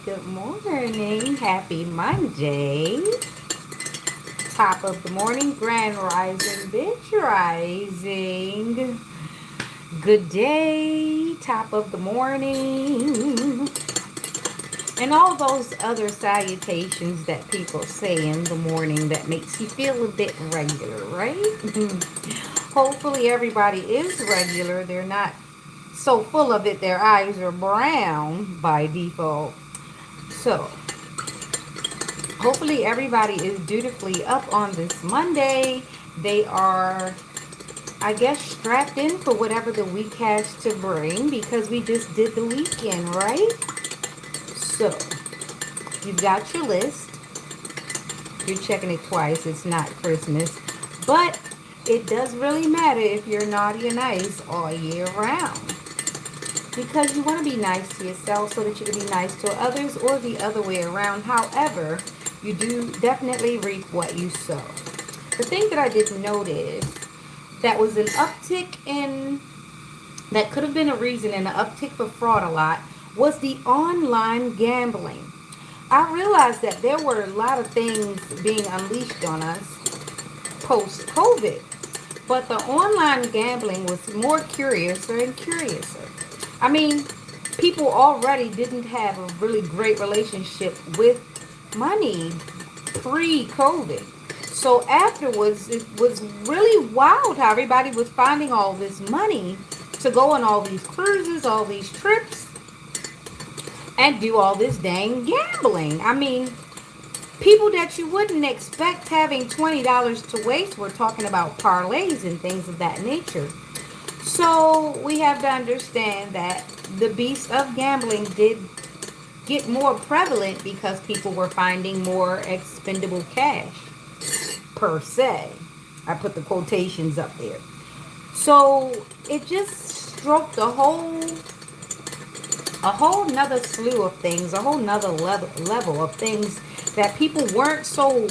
good morning. Happy Monday. Top of the morning, grand rising, bitch rising. Good day, top of the morning. And all those other salutations that people say in the morning that makes you feel a bit regular, right? Hopefully everybody is regular. They're not so full of it their eyes are brown by default. So, hopefully everybody is dutifully up on this Monday. They are, I guess, strapped in for whatever the week has to bring because we just did the weekend, right? So, you've got your list. You're checking it twice. It's not Christmas. But it does really matter if you're naughty or nice all year round. Because you want to be nice to yourself so that you can be nice to others, or the other way around. However, you do definitely reap what you sow. The thing that I did notice that was an uptick in, that could have been a reason in an uptick for fraud a lot, was the online gambling. I realized that there were a lot of things being unleashed on us post-COVID, but the online gambling was more curiouser and curiouser. I mean, people already didn't have a really great relationship with money pre-COVID. So afterwards, it was really wild how everybody was finding all this money to go on all these cruises, all these trips, and do all this dang gambling. I mean, people that you wouldn't expect having $20 to waste were talking about parlays and things of that nature. So we have to understand that the beast of gambling did get more prevalent because people were finding more expendable cash, per se. I put the quotations up there. So it just stroked a whole nother slew of things, a whole nother level of things that people weren't so,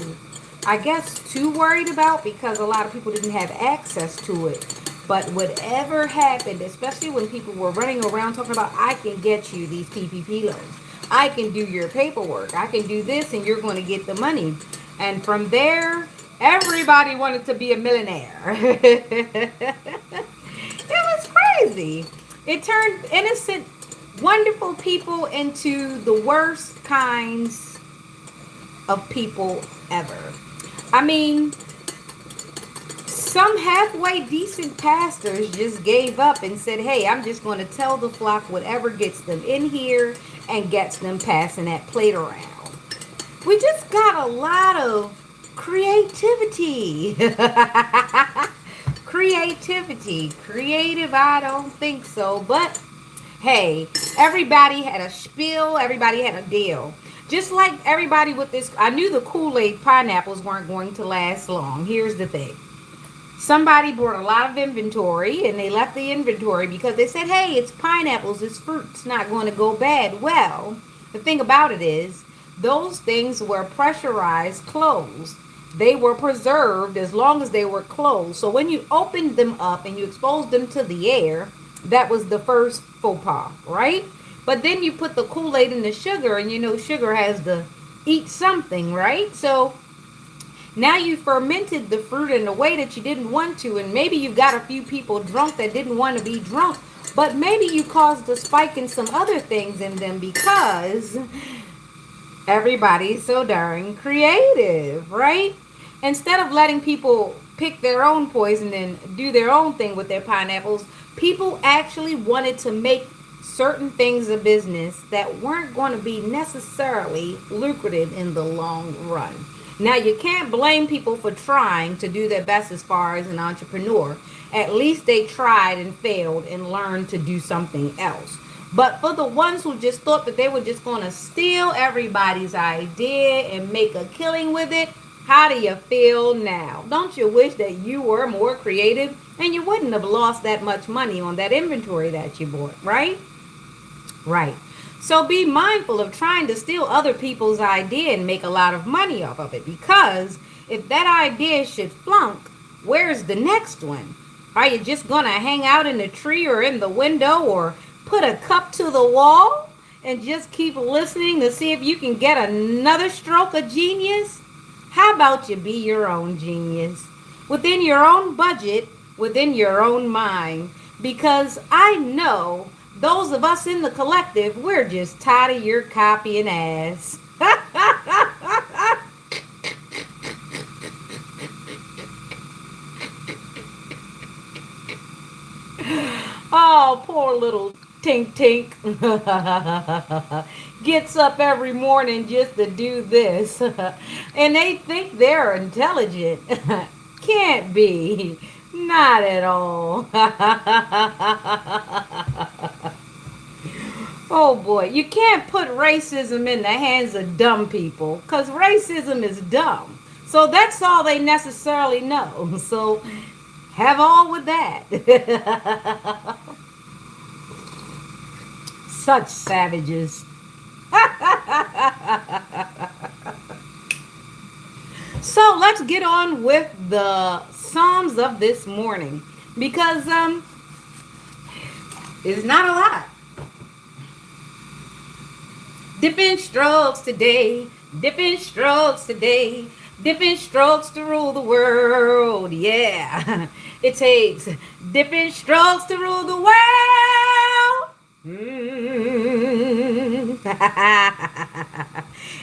I guess, too worried about because a lot of people didn't have access to it. But whatever happened, especially when people were running around talking about, I can get you these PPP loans. I can do your paperwork. I can do this and you're going to get the money. And from there, everybody wanted to be a millionaire. It was crazy. It turned innocent, wonderful people into the worst kinds of people ever. I mean, some halfway decent pastors just gave up and said, hey, I'm just going to tell the flock whatever gets them in here and gets them passing that plate around. We just got a lot of creativity. Creative, I don't think so. But hey, everybody had a spiel. Everybody had a deal. Just like everybody with this, I knew the Kool-Aid pineapples weren't going to last long. Here's the thing. Somebody brought a lot of inventory and they left the inventory because they said, hey, it's pineapples, it's fruit, it's not going to go bad. Well, the thing about it is, those things were pressurized, closed. They were preserved as long as they were closed. So when you opened them up and you exposed them to the air, that was the first faux pas, right? But then you put the Kool-Aid in the sugar, and you know sugar has to eat something, right? So now you fermented the fruit in a way that you didn't want to, and maybe you got a few people drunk that didn't want to be drunk, but maybe you caused a spike in some other things in them because everybody's so darn creative, right? Instead of letting people pick their own poison and do their own thing with their pineapples, people actually wanted to make certain things a business that weren't going to be necessarily lucrative in the long run. Now, you can't blame people for trying to do their best as far as an entrepreneur. At least they tried and failed and learned to do something else. But for the ones who just thought that they were just going to steal everybody's idea and make a killing with it, how do you feel now? Don't you wish that you were more creative and you wouldn't have lost that much money on that inventory that you bought, right? Right. So be mindful of trying to steal other people's idea and make a lot of money off of it. Because if that idea should flunk, where's the next one? Are you just going to hang out in the tree or in the window or put a cup to the wall? and just keep listening to see if you can get another stroke of genius? How about you be your own genius? Within your own budget, within your own mind. Because I know those of us in the collective, we're just tired of your copying ass. Oh, poor little Tink Tink gets up every morning just to do this. And they think they're intelligent. Can't be. Not at all. Oh boy, you can't put racism in the hands of dumb people because racism is dumb. So that's all they necessarily know. So have on with that. Such savages. So let's get on with the Psalms of this morning because it's not a lot. Dipping strokes today, dipping strokes today, dipping strokes to rule the world. Yeah, it takes dipping strokes to rule the world.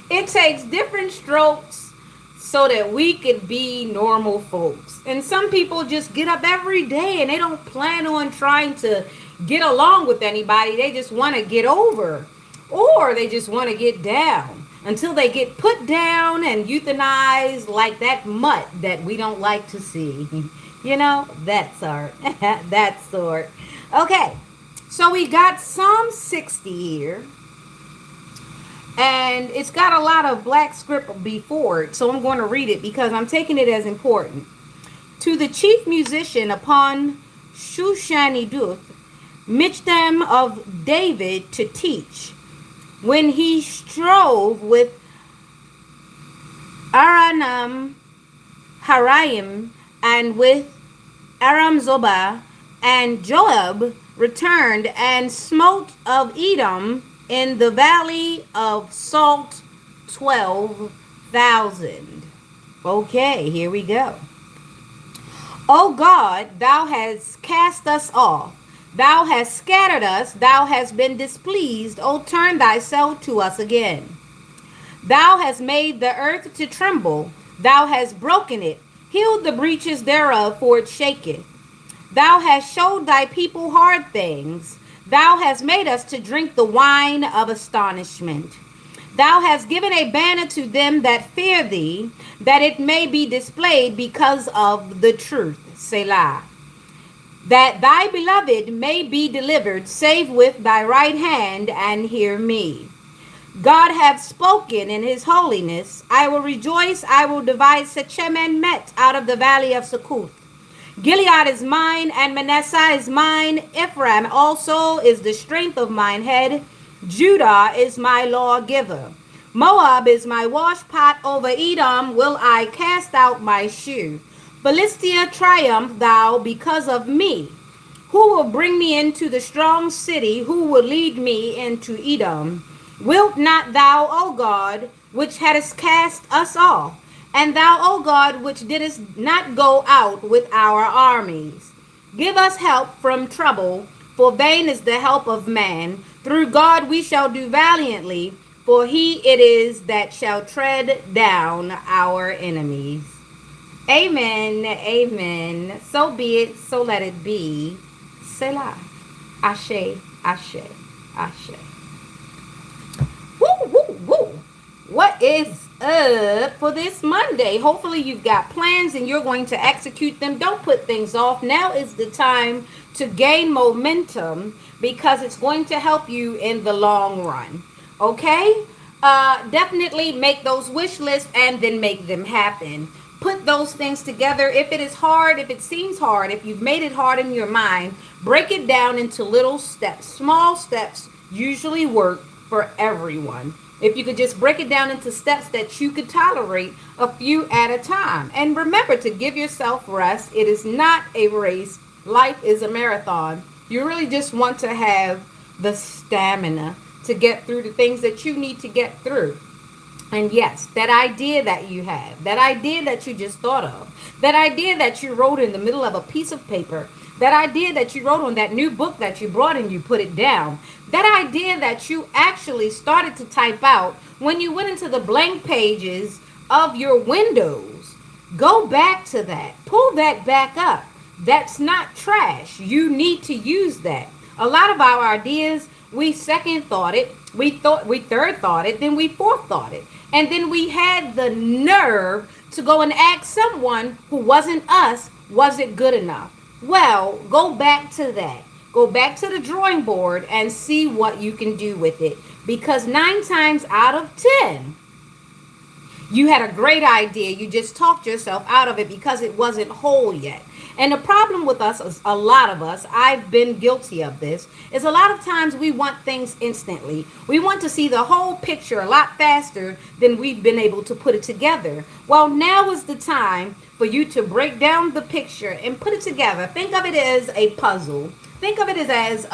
It takes different strokes so that we could be normal folks. And some people just get up every day and they don't plan on trying to get along with anybody. They just want to get over or they just want to get down until they get put down and euthanized like that mutt that we don't like to see. You know, that sort. That sort. Okay, so we got Psalm 60 here. And it's got a lot of black script before it, so I'm going to read it because I'm taking it as important. To the chief musician upon Shushaniduth, Michtam of David to teach, when he strove with Aranam Haraim and with Aram Zobah, and Joab returned and smote of Edom in the valley of Salt 12,000. Okay, here we go. O God, thou hast cast us off. Thou hast scattered us. Thou hast been displeased. O turn thyself to us again. Thou hast made the earth to tremble. Thou hast broken it. Healed the breaches thereof, for it shaketh. Thou hast showed thy people hard things. Thou hast made us to drink the wine of astonishment. Thou hast given a banner to them that fear thee, that it may be displayed because of the truth. Selah. That thy beloved may be delivered, save with thy right hand, and hear me. God hath spoken in his holiness. I will rejoice, I will divide Sechem and Met out of the valley of Succoth. Gilead is mine, and Manasseh is mine. Ephraim also is the strength of mine head. Judah is my lawgiver. Moab is my washpot. Over Edom will I cast out my shoe. Philistia, triumph thou because of me. Who will bring me into the strong city? Who will lead me into Edom? Wilt not thou, O God, which hadst cast us off? And thou, O God, which didst not go out with our armies. Give us help from trouble, for vain is the help of man. Through God we shall do valiantly, for he it is that shall tread down our enemies. Amen, amen. So be it, so let it be. Selah. Ashe, ashe, ashe. Woo, woo, woo. What is up for this Monday? Hopefully you've got plans and you're going to execute them. Don't put things off. Now is the time to gain momentum because it's going to help you in the long run. Okay? Definitely make those wish lists and then make them happen. Put those things together. If it is hard, if it seems hard, if you've made it hard in your mind, break it down into little steps. Small steps usually work for everyone. If you could just break it down into steps that you could tolerate a few at a time. And remember to give yourself rest. It is not a race. Life is a marathon. You really just want to have the stamina to get through the things that you need to get through. And yes, that idea that you have, that idea that you just thought of, that idea that you wrote in the middle of a piece of paper, that idea that you wrote on that new book that you brought and you put it down, that idea that you actually started to type out when you went into the blank pages of your windows, go back to that. Pull that back up. That's not trash. You need to use that. A lot of our ideas, we second thought it, we third thought it, then we fourth thought it. And then we had the nerve to go and ask someone who wasn't us, was it good enough? Well, go back to that. Go back to the drawing board and see what you can do with it. Because 9 times out of 10, you had a great idea. You just talked yourself out of it because it wasn't whole yet. And the problem with us, is a lot of us, I've been guilty of this, is a lot of times we want things instantly. We want to see the whole picture a lot faster than we've been able to put it together. Well, now is the time for you to break down the picture and put it together. Think of it as a puzzle. Think of it as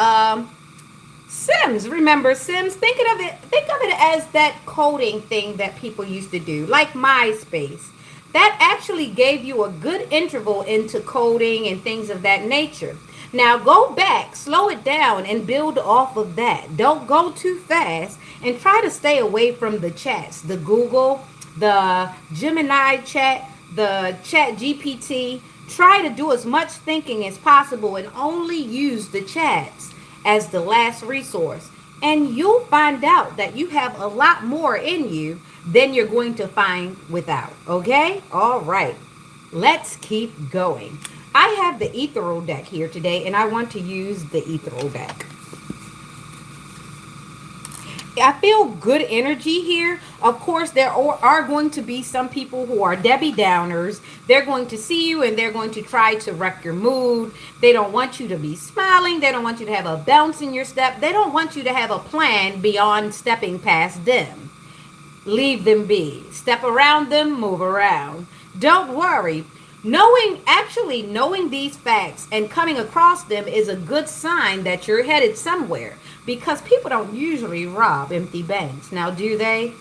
Sims. Remember Sims? Think of it as that coding thing that people used to do, like MySpace. That actually gave you a good interval into coding and things of that nature. Now go back, slow it down, and build off of that. Don't go too fast, and try to stay away from the chats, the Google, the Gemini chat, the Chat GPT. Try to do as much thinking as possible and only use the chats as the last resource. And you'll find out that you have a lot more in you than you're going to find without. Okay? All right. Let's keep going. I have the ethereal deck here today, and I want to use the ethereal deck. I feel good energy here. Of course, there are going to be some people who are Debbie Downers. They're going to see you and they're going to try to wreck your mood. They don't want you to be smiling. They don't want you to have a bounce in your step. They don't want you to have a plan beyond stepping past them. Leave them be. Step around them, move around. Don't worry. Knowing these facts and coming across them is a good sign that you're headed somewhere, because people don't usually rob empty banks. Now, do they?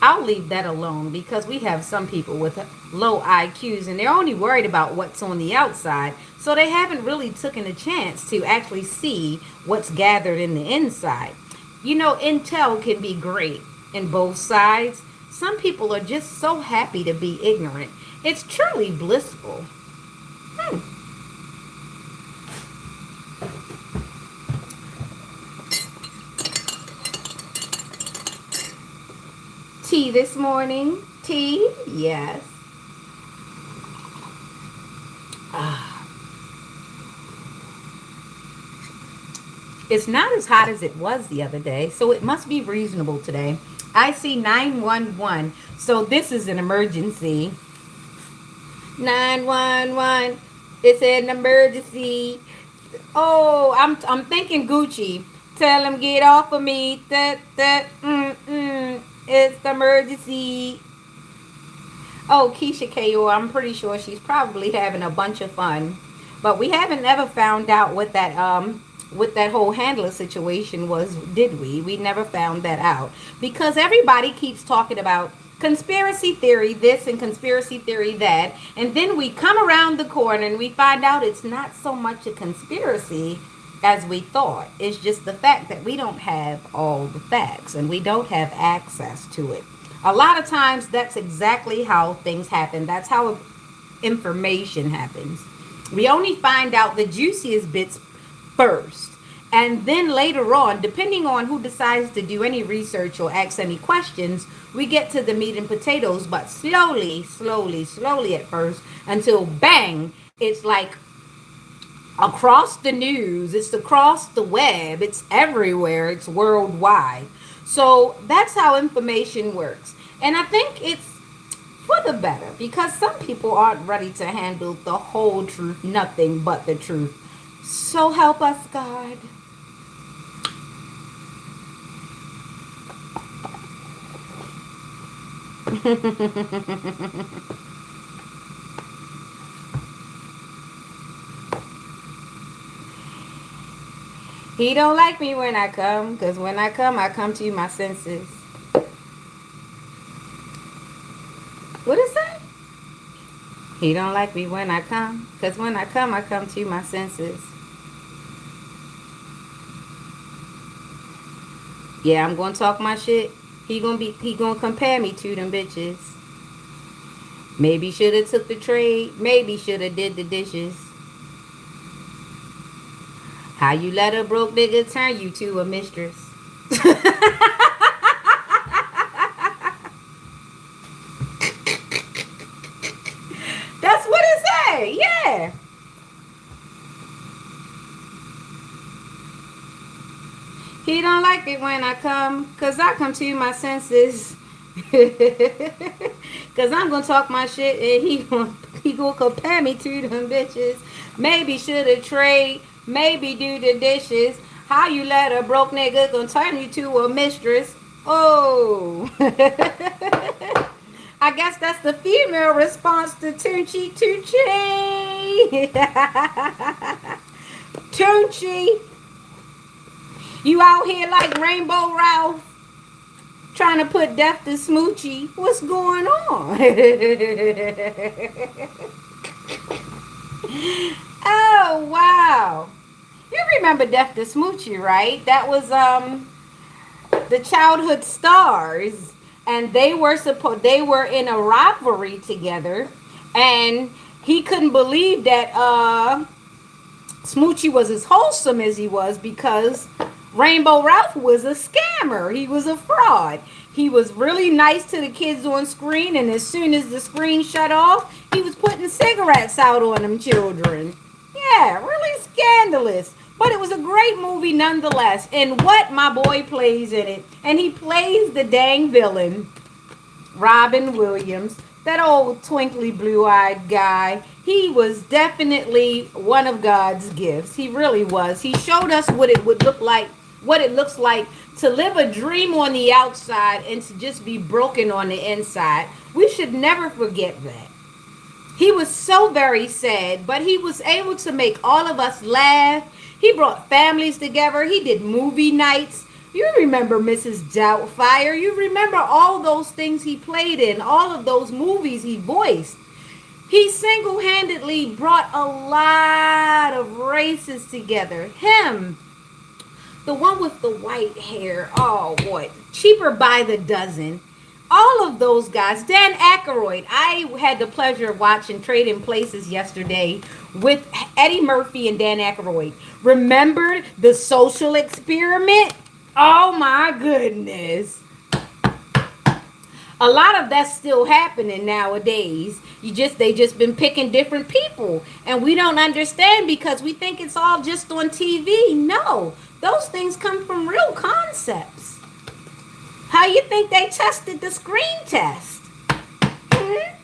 I'll leave that alone, because we have some people with low IQs and they're only worried about what's on the outside, so they haven't really taken a chance to actually see what's gathered in the inside. You know, intel can be great in both sides. Some people are just so happy to be ignorant. It's truly blissful. Tea this morning? Tea? Yes. It's not as hot as it was the other day, so it must be reasonable today. I see 911, so this is an emergency. 911, it's an emergency. Oh, I'm thinking Gucci. Tell him get off of me. It's the emergency. Oh, Keisha KO, I'm pretty sure she's probably having a bunch of fun. But we haven't ever found out what that whole handler situation was, did we? We never found that out. Because everybody keeps talking about conspiracy theory this and conspiracy theory that, and then we come around the corner and we find out it's not so much a conspiracy as we thought. It's just the fact that we don't have all the facts and we don't have access to it. A lot of times that's exactly how things happen. That's how information happens. We only find out the juiciest bits first. And then later on, depending on who decides to do any research or ask any questions, we get to the meat and potatoes, but slowly at first, until bang, it's like across the news, it's across the web, it's everywhere, it's worldwide. So that's how information works. And I think it's for the better, because some people aren't ready to handle the whole truth, nothing but the truth. So help us, God. He don't like me when I come, because when I come to my senses. What is that? He don't like me when I come, because when I come to my senses. Yeah, I'm gonna talk my shit. He gonna compare me to them bitches. Maybe shoulda took the trade. Maybe shoulda did the dishes. How you let a broke nigga turn you to a mistress? That's what it say. Yeah. He don't like it when I come, cause I come to my senses. Cause I'm gonna talk my shit and he gonna compare me to them bitches. Maybe shoulda trade, maybe do the dishes. How you let a broke nigga gonna turn you to a mistress? Oh. I guess that's the female response to Tunchi Tunchi. Tunchi. You out here like Rainbow Ralph trying to put death to Smoochie. What's going on? Oh, wow. You remember Death to Smoochie, right? That was the childhood stars, and they were in a rivalry together, and he couldn't believe that Smoochie was as wholesome as he was because Rainbow Ralph was a scammer. He was a fraud. He was really nice to the kids on screen, and as soon as the screen shut off, he was putting cigarettes out on them children. Yeah, really scandalous. But it was a great movie nonetheless. And what my boy plays in it. And he plays the dang villain. Robin Williams, that old twinkly blue-eyed guy. He was definitely one of God's gifts. He really was. He showed us what it would look like, what it looks like to live a dream on the outside and to just be broken on the inside. We should never forget that. He was so very sad, but he was able to make all of us laugh. He brought families together. He did movie nights. You remember Mrs. Doubtfire. You remember all those things he played in, all of those movies he voiced. He single-handedly brought a lot of races together. Him, the one with the white hair, oh boy, Cheaper by the Dozen. All of those guys. Dan Aykroyd. I had the pleasure of watching Trading Places yesterday with Eddie Murphy and Dan Aykroyd. Remember the Social Experiment? Oh my goodness. A lot of that's still happening nowadays. They just been picking different people, and we don't understand because we think it's all just on TV. No, those things come from real concepts. How you think they tested the screen test? Mm-hmm.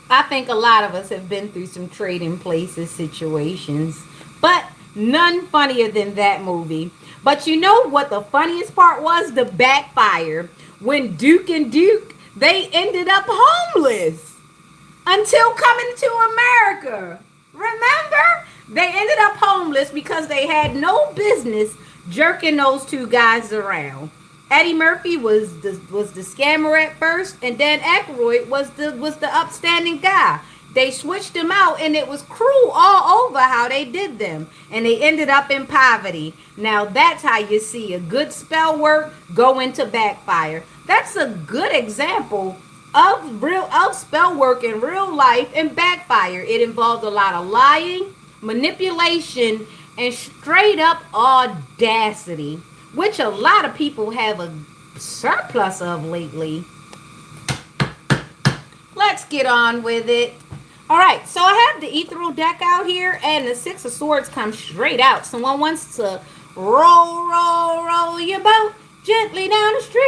I think a lot of us have been through some Trading Places situations, but none funnier than that movie. But you know what the funniest part was? The backfire. When Duke and Duke, they ended up homeless until coming to America. Remember? They ended up homeless because they had no business jerking those two guys around. Eddie Murphy was the scammer at first, and Dan Aykroyd was the upstanding guy. They switched them out, and it was cruel all over how they did them, and they ended up in poverty. Now that's how you see a good spell work go into backfire. That's a good example of spell work in real life and backfire. It involved a lot of lying, manipulation, and straight up audacity, which a lot of people have a surplus of lately. Let's get on with it. All right, so I have the ethereal deck out here, and the Six of Swords comes straight out. Someone wants to roll your boat gently down the stream.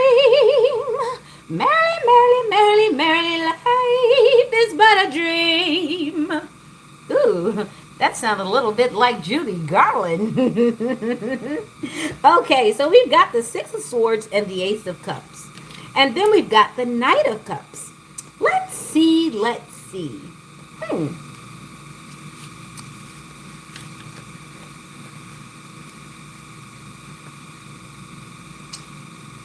Merrily, merrily, merrily, merrily, life is but a dream. Ooh, that sounded a little bit like Judy Garland. Okay, so we've got the Six of Swords and the Ace of Cups. And then we've got the Knight of Cups. Let's see.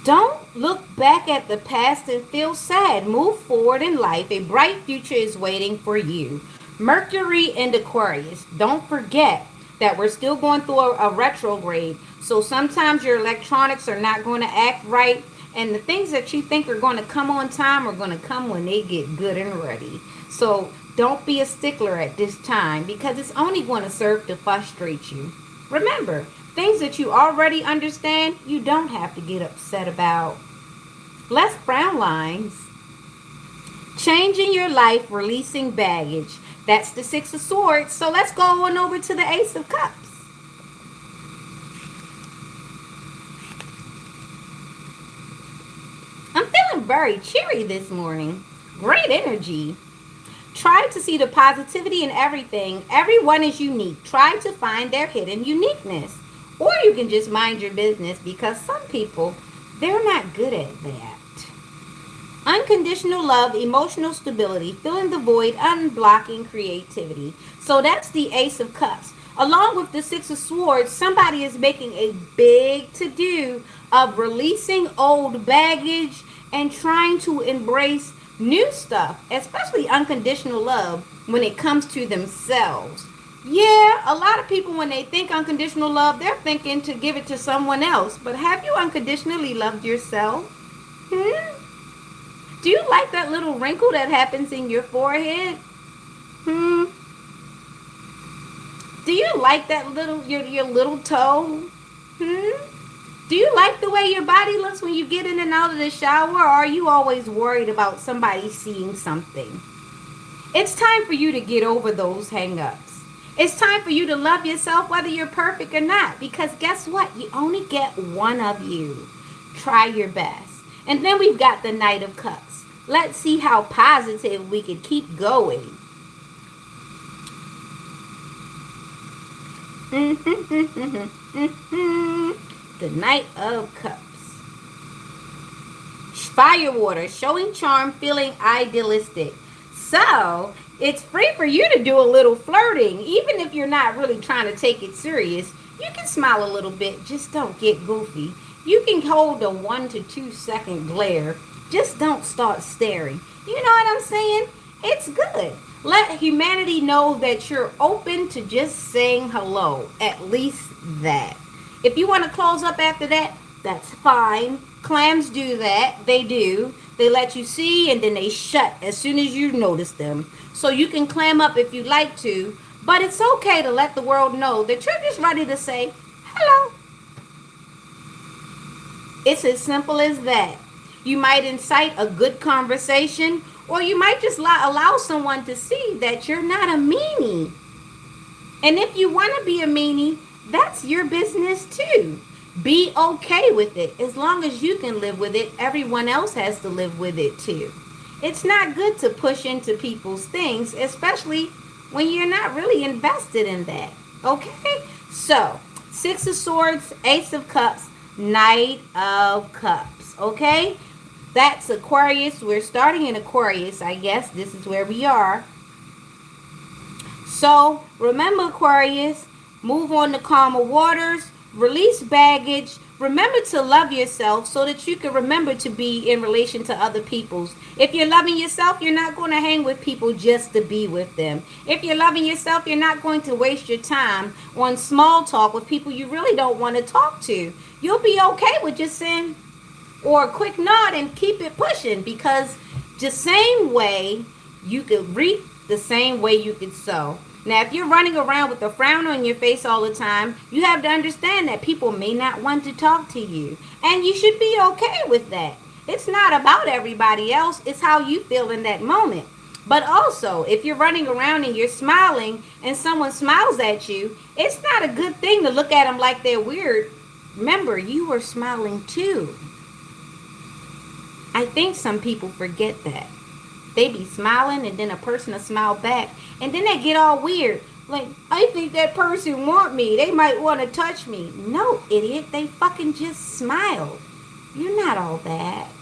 Don't look back at the past and feel sad. Move forward in life. A bright future is waiting for you. Mercury and Aquarius. Don't forget that we're still going through a retrograde. So sometimes your electronics are not going to act right. And the things that you think are going to come on time are going to come when they get good and ready. So don't be a stickler at this time because it's only going to serve to frustrate you. Remember, things that you already understand, you don't have to get upset about. Less frown lines. Changing your life, releasing baggage. That's the Six of Swords. So let's go on over to the Ace of Cups. I'm feeling very cheery this morning. Great energy. Try to see the positivity in everything. Everyone is unique. Try to find their hidden uniqueness. Or you can just mind your business because some people, they're not good at that. Unconditional love, emotional stability, filling the void, unblocking creativity. So that's the Ace of Cups. Along with the Six of Swords, somebody is making a big to-do of releasing old baggage and trying to embrace new stuff, especially unconditional love when it comes to themselves. Yeah, a lot of people, when they think unconditional love, they're thinking to give it to someone else. But have you unconditionally loved yourself? Do you like that little wrinkle that happens in your forehead? Do you like that little, your little toe? Do you like the way your body looks when you get in and out of the shower? Or are you always worried about somebody seeing something? It's time for you to get over those hang-ups. It's time for you to love yourself whether you're perfect or not. Because guess what? You only get one of you. Try your best. And then we've got the Knight of Cups. Let's see how positive we can keep going. The Knight of Cups. Fire water, showing charm, feeling idealistic. So, it's free for you to do a little flirting. Even if you're not really trying to take it serious, you can smile a little bit. Just don't get goofy. You can hold a 1 to 2 second glare. Just don't start staring. You know what I'm saying? It's good. Let humanity know that you're open to just saying hello. At least that. If you want to close up after that, that's fine. Clams do that. They do. They let you see and then they shut as soon as you notice them. So you can clam up if you like to. But it's okay to let the world know that you're just ready to say hello. It's as simple as that. You might incite a good conversation, or you might just allow someone to see that you're not a meanie. And if you want to be a meanie, that's your business too. Be okay with it. As long as you can live with it, everyone else has to live with it too. It's not good to push into people's things, especially when you're not really invested in that. Okay? So, Six of Swords, Ace of Cups, Knight of Cups. Okay? That's Aquarius. We're starting in Aquarius, I guess. This is where we are. So, remember Aquarius, move on to calmer waters, release baggage, remember to love yourself so that you can remember to be in relation to other people's. If you're loving yourself, you're not going to hang with people just to be with them. If you're loving yourself, you're not going to waste your time on small talk with people you really don't want to talk to. You'll be okay with just saying, or a quick nod and keep it pushing, because the same way you could reap, the same way you could sow. Now, if you're running around with a frown on your face all the time, you have to understand that people may not want to talk to you. And you should be okay with that. It's not about everybody else. It's how you feel in that moment. But also, if you're running around and you're smiling and someone smiles at you, it's not a good thing to look at them like they're weird. Remember, you were smiling too. I think some people forget that. They be smiling and then a person will smile back. And then they get all weird. Like, I think that person want me. They might want to touch me. No, idiot. They fucking just smiled. You're not all that.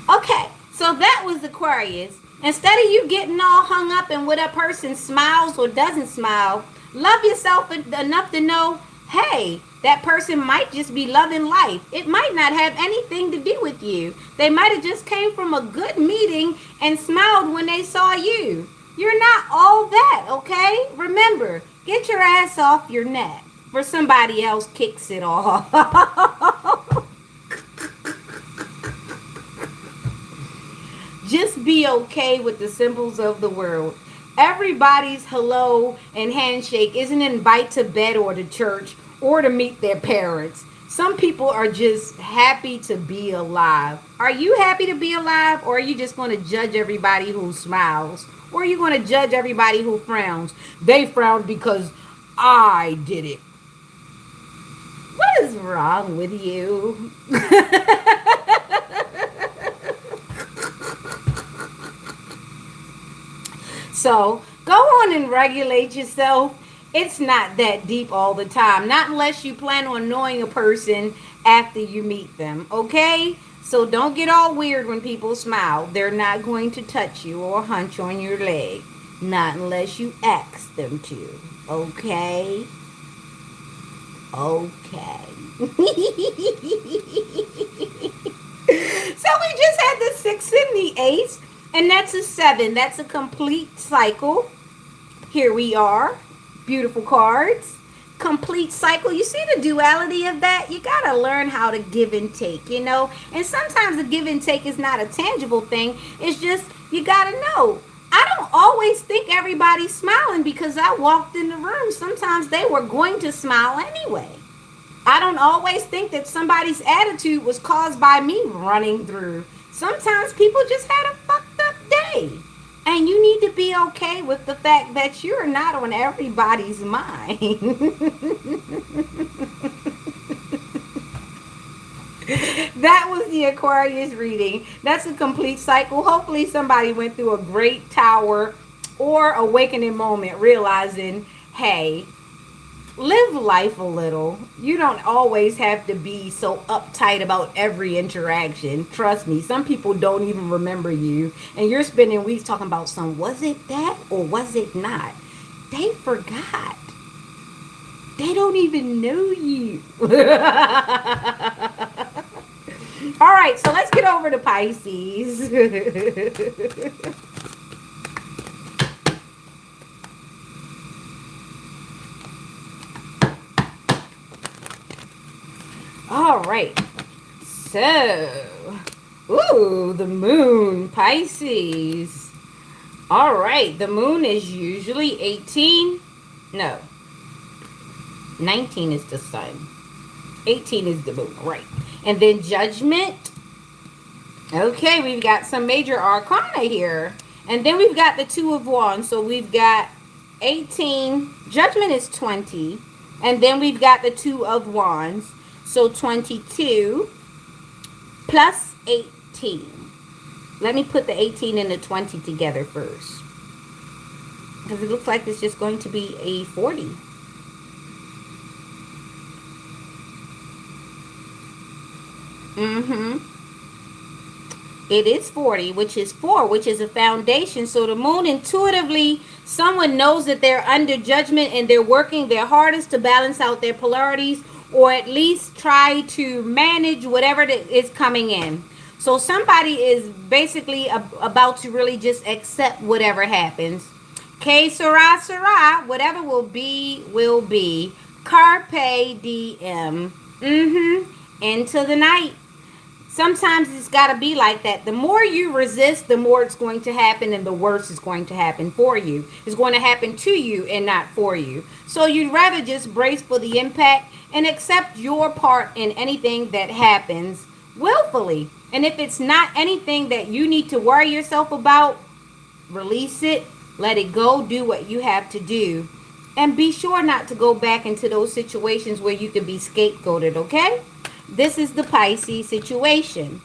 Okay, so that was Aquarius. Instead of you getting all hung up in what a person smiles or doesn't smile, love yourself enough to know, hey, that person might just be loving life. It might not have anything to do with you. They might have just came from a good meeting and smiled when they saw you. You're not all that, okay? Remember, get your ass off your neck for somebody else kicks it off. Just be okay with the symbols of the world. Everybody's hello and handshake isn't an invite to bed or to church or to meet their parents. Some people are just happy to be alive. Are you happy to be alive, or are you just going to judge everybody who smiles? Or are you going to judge everybody who frowns? They frowned because I did it. What is wrong with you? So go on and regulate yourself. It's not that deep all the time. Not unless you plan on knowing a person after you meet them. Okay? So don't get all weird when people smile. They're not going to touch you or hunch on your leg. Not unless you ask them to. Okay? Okay. So we just had the 6 and the 8. And that's a 7. That's a complete cycle. Here we are. Beautiful cards. Complete cycle. You see the duality of that? You got to learn how to give and take, you know? And sometimes the give and take is not a tangible thing. It's just, you got to know. I don't always think everybody's smiling because I walked in the room. Sometimes they were going to smile anyway. I don't always think that somebody's attitude was caused by me running through. Sometimes people just had a fucked up day. And you need to be okay with the fact that you're not on everybody's mind. That was the Aquarius reading. That's a complete cycle. Hopefully somebody went through a great tower or awakening moment realizing, hey, live life a little. You don't always have to be so uptight about every interaction. Trust me, some people don't even remember you. And you're spending weeks talking about was it that or was it not? They forgot. They don't even know you. All right, so let's get over to Pisces. All right. So, ooh, the moon, Pisces. All right, the moon is usually 18. No. 19 is the sun. 18 is the moon, right. And then judgment. Okay, we've got some major arcana here. And then we've got the 2 of wands. So we've got 18. Judgment is 20. And then we've got the 2 of wands. So 22 plus 18. Let me put the 18 and the 20 together first. Because it looks like it's just going to be a 40. It is 40, which is 4, which is a foundation. So the moon, intuitively, someone knows that they're under judgment and they're working their hardest to balance out their polarities, or at least try to manage whatever is coming in. So somebody is basically about to really just accept whatever happens. Que sera, sera. Whatever will be, will be. Carpe diem. Into the night. Sometimes it's got to be like that. The more you resist, the more it's going to happen, and the worse is going to happen for you. It's going to happen to you and not for you. So you'd rather just brace for the impact and accept your part in anything that happens willfully. And if it's not anything that you need to worry yourself about, release it, let it go, do what you have to do. And be sure not to go back into those situations where you can be scapegoated, okay? This is the Pisces situation.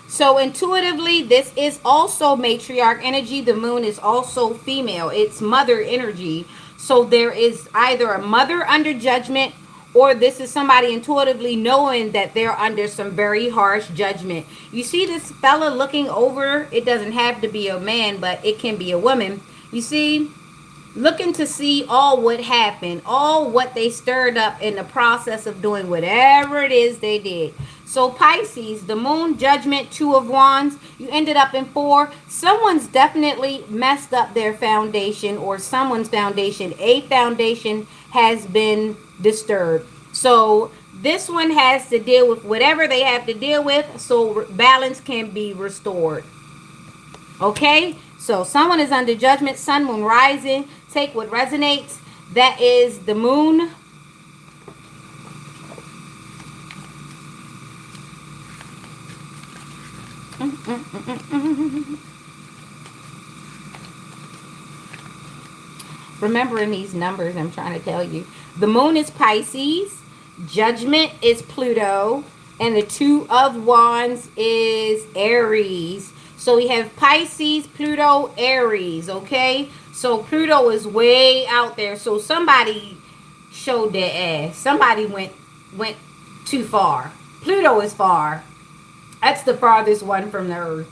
So intuitively, this is also matriarch energy. The moon is also female. It's mother energy. So there is either a mother under judgment, or this is somebody intuitively knowing that they're under some very harsh judgment. You see this fella looking over. It doesn't have to be a man, but it can be a woman. You see, looking to see all what happened, all what they stirred up in the process of doing whatever it is they did. So Pisces, the moon, judgment, 2 of Wands, you ended up in 4. Someone's definitely messed up their foundation, or someone's foundation. A foundation has been disturbed. So this one has to deal with whatever they have to deal with so balance can be restored. Okay? So someone is under judgment, sun, moon, rising. Take what resonates. That is the moon. Remembering these numbers, I'm trying to tell you. The moon is Pisces. Judgment is Pluto. And the 2 of Wands is Aries. So we have Pisces, Pluto, Aries, okay? So Pluto is way out there. So somebody showed their ass. Somebody went too far. Pluto is far. That's the farthest one from the Earth.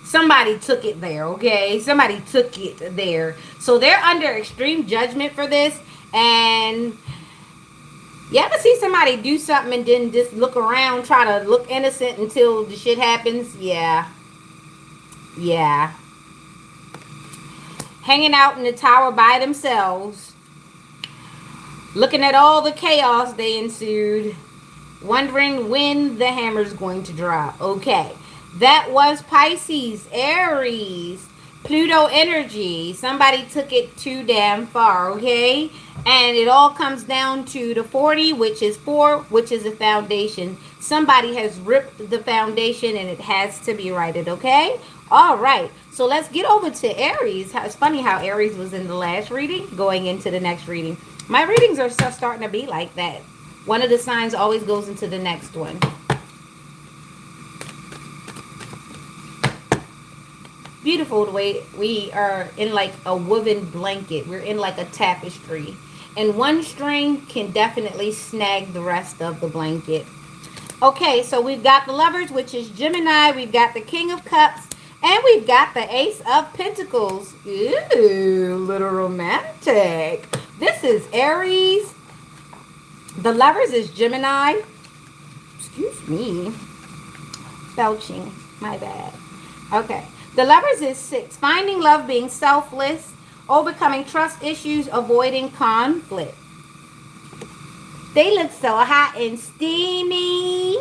Somebody took it there, okay? Somebody took it there. So they're under extreme judgment for this. And you ever see somebody do something and then just look around, try to look innocent until the shit happens? Yeah. Yeah. Hanging out in the tower by themselves, looking at all the chaos they ensued, wondering when the hammer's going to drop. Okay. That was Pisces, Aries, Pluto energy. Somebody took it too damn far, okay? And it all comes down to the 40, which is 4, which is a foundation. Somebody has ripped the foundation and it has to be righted, okay? All right. So let's get over to Aries. It's funny how Aries was in the last reading, going into the next reading. My readings are starting to be like that. One of the signs always goes into the next one. Beautiful the way we are in like a woven blanket. We're in like a tapestry. And one string can definitely snag the rest of the blanket. Okay, so we've got the Lovers, which is Gemini. We've got the King of Cups. And we've got the Ace of Pentacles. Ooh, little romantic. This is Aries. The Lovers is Gemini. Excuse me. Belching. My bad. Okay. The Lovers is 6. Finding love, being selfless, overcoming trust issues, avoiding conflict. They look so hot and steamy.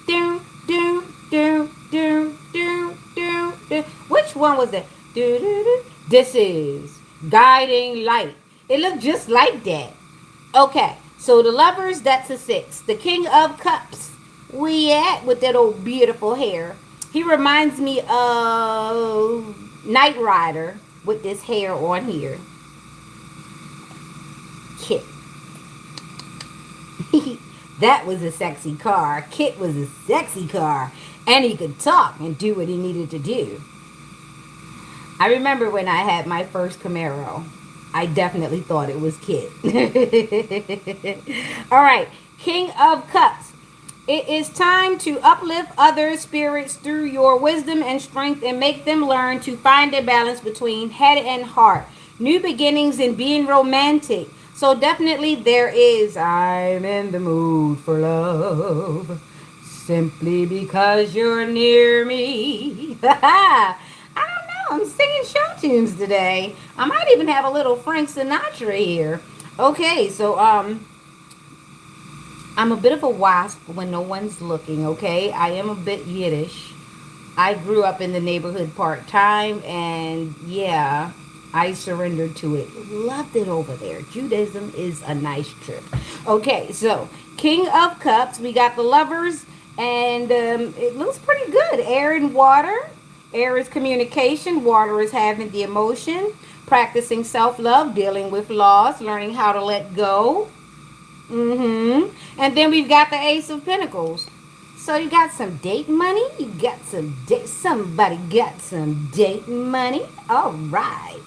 Do, do, do, do, do, do, do. Which one was it? Do, do, do. This is Guiding Light. It looked just like that. Okay, so the Lovers, that's a 6. The King of Cups, we at with that old beautiful hair. He reminds me of Knight Rider with this hair on here. Kit. That was a sexy car. Kit was a sexy car. And he could talk and do what he needed to do. I remember when I had my first Camaro. I definitely thought it was Kit. All right. King of Cups. It is time to uplift other spirits through your wisdom and strength and make them learn to find a balance between head and heart. New beginnings and being romantic. So definitely there is, I'm in the mood for love. Simply because you're near me. I don't know. I'm singing show tunes today. I might even have a little Frank Sinatra here. Okay, so I'm a bit of a wasp when no one's looking, okay? I am a bit Yiddish. I grew up in the neighborhood part-time, and yeah, I surrendered to it. Loved it over there. Judaism is a nice trip. Okay, so King of Cups, we got the Lovers, and it looks pretty good. Air and water. Air is communication. Water is having the emotion. Practicing self-love, dealing with loss, learning how to let go. And then we've got the Ace of Pentacles. So you got some date money. You got some date. Somebody got some date money. All right.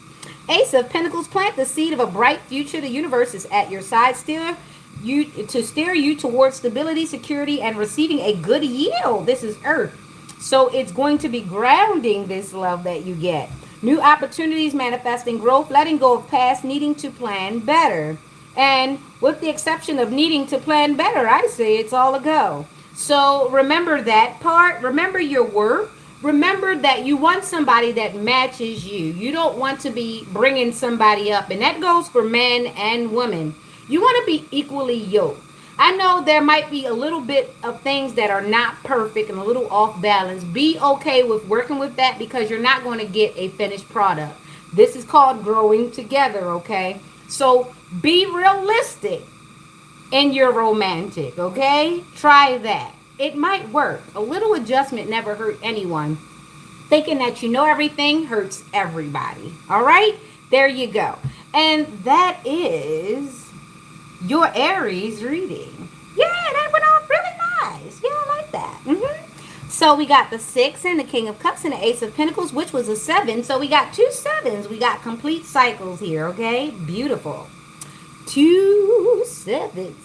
Ace of Pentacles. Plant the seed of a bright future. The universe is at your side. Steer you towards stability, security, and receiving a good yield. This is Earth. So it's going to be grounding this love that you get. New opportunities, manifesting growth, letting go of past, needing to plan better. And with the exception of needing to plan better, I say it's all a go. So remember that part. Remember your worth. Remember that you want somebody that matches you. You don't want to be bringing somebody up. And that goes for men and women. You want to be equally yoked. I know there might be a little bit of things that are not perfect and a little off balance. Be okay with working with that because you're not going to get a finished product. This is called growing together, okay? So be realistic in your romantic, okay? Try that. It might work. A little adjustment never hurt anyone. Thinking that you know everything hurts everybody. All right? There you go. And that is your Aries reading. Yeah, that went off really nice. Yeah, I like that. So we got the 6 and the King of Cups and the Ace of Pentacles, which was a 7. So we got 2 sevens. We got complete cycles here, okay? Beautiful. 2 sevens.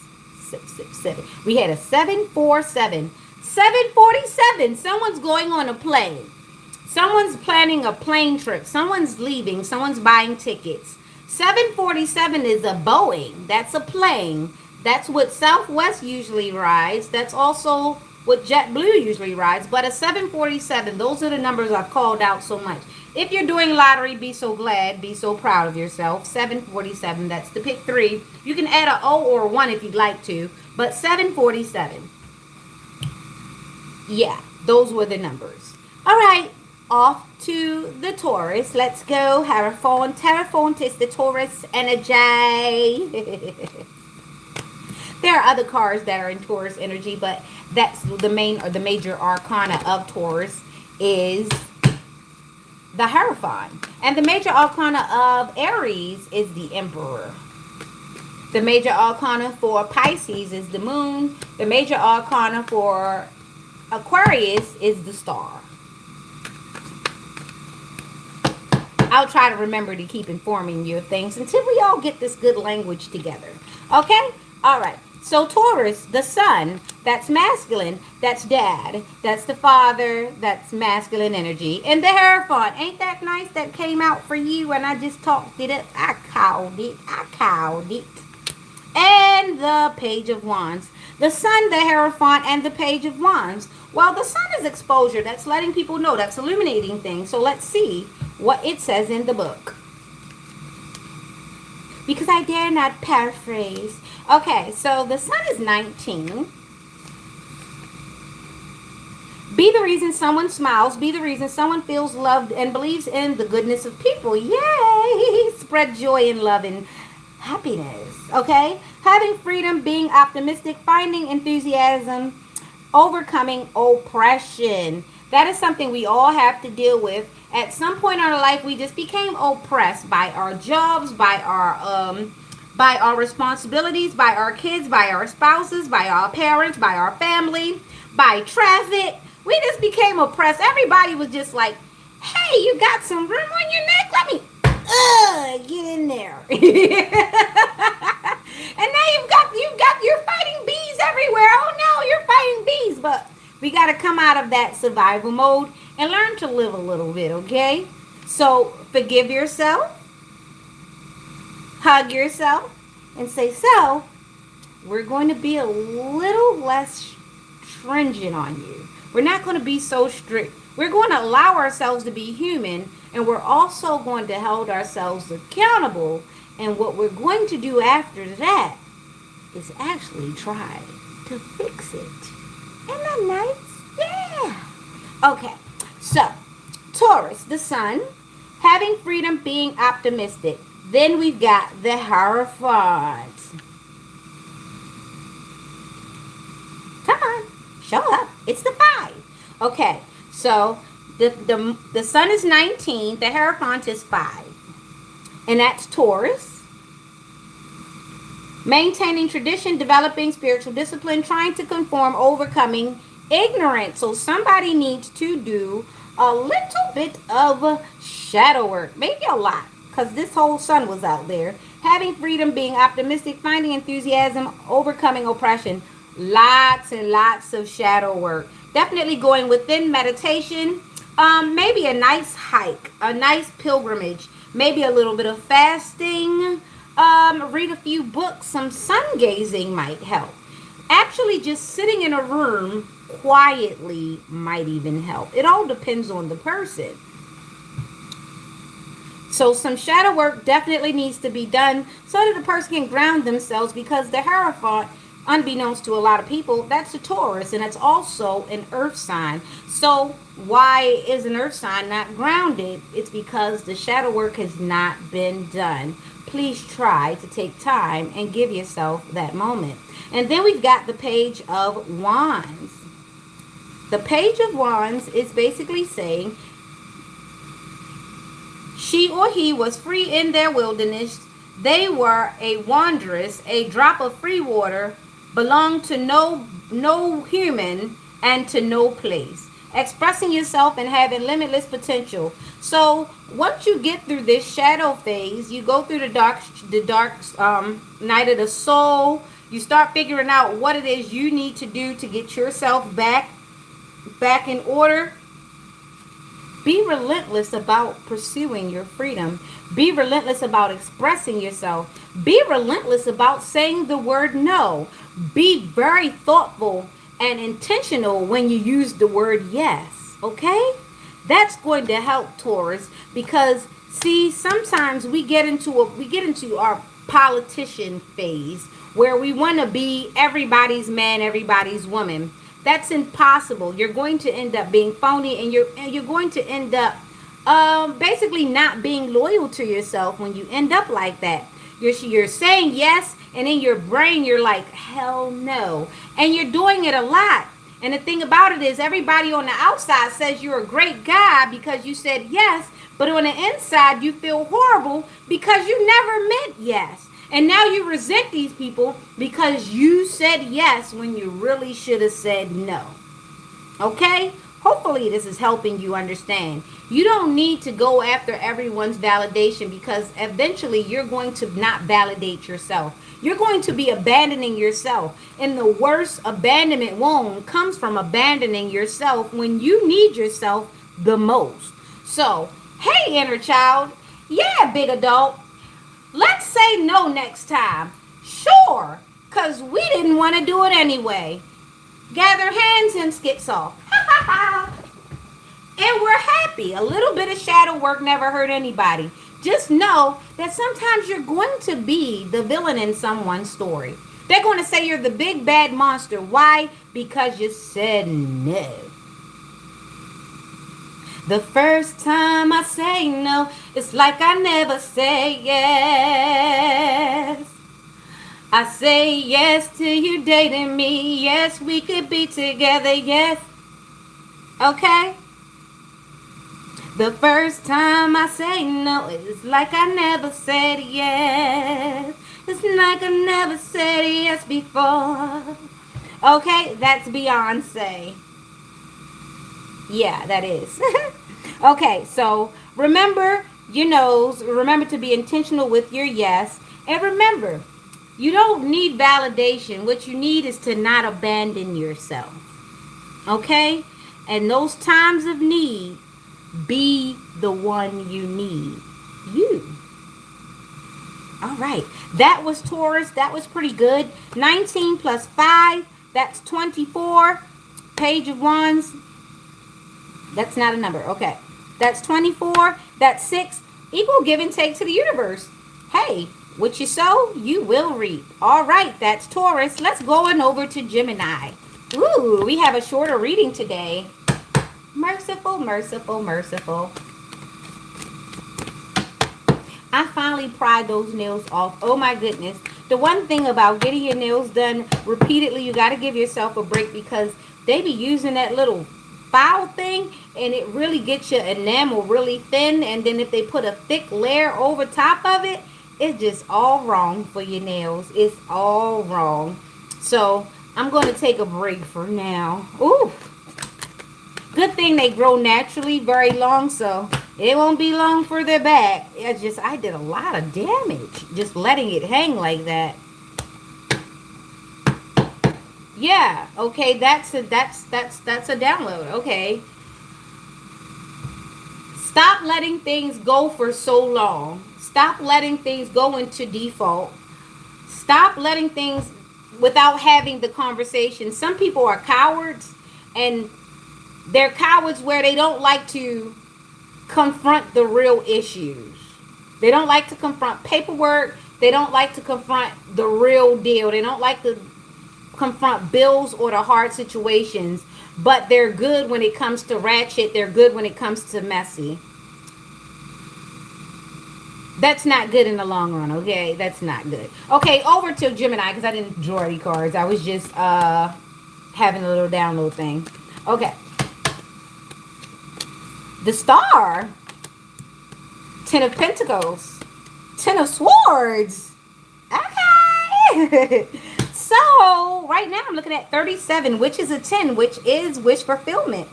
7. We had a 747. 747. Someone's going on a plane. Someone's planning a plane trip. Someone's leaving. Someone's buying tickets. 747 is a Boeing. That's a plane. That's what Southwest usually rides. That's also what JetBlue usually rides. But a 747, those are the numbers I've called out so much. If you're doing lottery, be so glad, be so proud of yourself. 747, that's the pick 3. You can add a O or a 1 if you'd like to. But 747. Yeah, those were the numbers. All right, off to the Taurus. Let's go. Terraphone is the Taurus energy. There are other cards that are in Taurus energy, but that's the main or the major arcana of Taurus is the Hierophant. And the major arcana of Aries is the Emperor. The major arcana for Pisces is the Moon. The major arcana for Aquarius is the Star. I'll try to remember to keep informing you of things until we all get this good language together. Okay? All right. So Taurus, the sun, that's masculine, that's dad, that's the father, that's masculine energy. And the Hierophant, ain't that nice that came out for you and I just talked it up? I called it. And the Page of Wands. The sun, the Hierophant, and the Page of Wands. Well, the sun is exposure. That's letting people know. That's illuminating things. So let's see what it says in the book. Because I dare not paraphrase. Okay, so the sun is 19. Be the reason someone smiles. Be the reason someone feels loved and believes in the goodness of people. Yay! Spread joy and love and happiness. Okay? Having freedom, being optimistic, finding enthusiasm, overcoming oppression. That is something we all have to deal with. At some point in our life, we just became oppressed by our jobs, by our responsibilities, by our kids, by our spouses, by our parents, by our family, by traffic. We just became oppressed. Everybody was just like, hey, you got some room on your neck? Let me get in there. And now you're fighting bees everywhere. Oh no, you're fighting bees. But we got to come out of that survival mode and learn to live a little bit, okay? So forgive yourself, hug yourself, and say, so we're going to be a little less stringent on you. We're not going to be so strict. We're going to allow ourselves to be human, and we're also going to hold ourselves accountable. And what we're going to do after that is actually try to fix it. Isn't that nice? Yeah. Okay. So, Taurus, the sun, having freedom, being optimistic. Then we've got the Hierophant. Come on, show up. It's the 5. Okay, so the sun is 19, the Hierophant is 5. And that's Taurus. Maintaining tradition, developing spiritual discipline, trying to conform, overcoming ignorance. So somebody needs to do a little bit of shadow work, maybe a lot, because this whole sun was out there. Having freedom, being optimistic, finding enthusiasm, overcoming oppression. Lots and lots of shadow work. Definitely going within meditation, Maybe a nice hike, a nice pilgrimage, maybe a little bit of fasting, read a few books, some sun gazing might help. Actually, just sitting in a room quietly might even help. It all depends on the person. So some shadow work definitely needs to be done so that the person can ground themselves, because the Hierophant, unbeknownst to a lot of people, that's a Taurus and it's also an earth sign. So why is an earth sign not grounded? It's because the shadow work has not been done. Please try to take time and give yourself that moment. And then we've got the Page of Wands. The Page of Wands is basically saying she or he was free in their wilderness. They were a wanderess, a drop of free water, belonged to no human and to no place. Expressing yourself and having limitless potential. So once you get through this shadow phase, you go through the dark night of the soul. You start figuring out what it is you need to do to get yourself back in order. Be relentless about pursuing your freedom. Be relentless about expressing yourself. Be relentless about saying the word no. Be very thoughtful and intentional when you use the word yes. Okay? That's going to help, Taurus, because see, sometimes we get into our politician phase where we want to be everybody's man, everybody's woman. That's impossible. You're going to end up being phony, and you're going to end up basically not being loyal to yourself when you end up like that. You're saying yes, and in your brain you're like, hell no, and you're doing it a lot. And the thing about it is, everybody on the outside says you're a great guy because you said yes, but on the inside you feel horrible because you never meant yes. And now you resent these people because you said yes when you really should have said no. Okay? Hopefully this is helping you understand. You don't need to go after everyone's validation, because eventually you're going to not validate yourself. You're going to be abandoning yourself. And the worst abandonment wound comes from abandoning yourself when you need yourself the most. So, hey, inner child. Yeah, big adult. Let's say no next time. Sure, because we didn't want to do it anyway. Gather hands and skips off. And we're happy. A little bit of shadow work never hurt anybody. Just know that sometimes you're going to be the villain in someone's story. They're going to say you're the big bad monster. Why? Because you said no. The first time I say no, it's like I never say yes. I say yes to you dating me. Yes, we could be together. Yes. Okay? The first time I say no, it's like I never said yes. It's like I never said yes before. Okay? That's Beyonce. Yeah, that is. Okay, so remember your no's. Remember to be intentional with your yes. And remember, you don't need validation. What you need is to not abandon yourself. Okay? And those times of need, be the one you need. You. All right. That was Taurus. That was pretty good. 19 plus 5. That's 24. Page of Wands. That's not a number. Okay. That's 24. That's 6. Equal give and take to the universe. Hey, what you sow, you will reap. All right. That's Taurus. Let's go on over to Gemini. Ooh, we have a shorter reading today. Merciful, merciful, merciful. I finally pried those nails off. Oh my goodness. The one thing about getting your nails done repeatedly, you got to give yourself a break, because they be using that little file thing and it really gets your enamel really thin, and then if they put a thick layer over top of it, it's just all wrong for your nails. It's all wrong. So I'm going to take a break for now. Ooh. Good thing they grow naturally very long, so it won't be long for their back. It's just, I did a lot of damage just letting it hang like that. Yeah, okay, that's a download. Okay. Stop letting things go for so long. Stop letting things go into default. Stop letting things without having the conversation. Some people are cowards, and they're cowards where they don't like to confront the real issues. They don't like to confront paperwork. They don't like to confront the real deal. They don't like to confront bills or the hard situations. But they're good when it comes to ratchet. They're good when it comes to messy. That's not good in the long run, okay? That's not good. Okay, over to Gemini, because I didn't draw any cards. I was just having a little download thing. Okay. The Star. Ten of Pentacles. Ten of Swords. Okay. So, right now I'm looking at 37, which is a 10, which is wish fulfillment.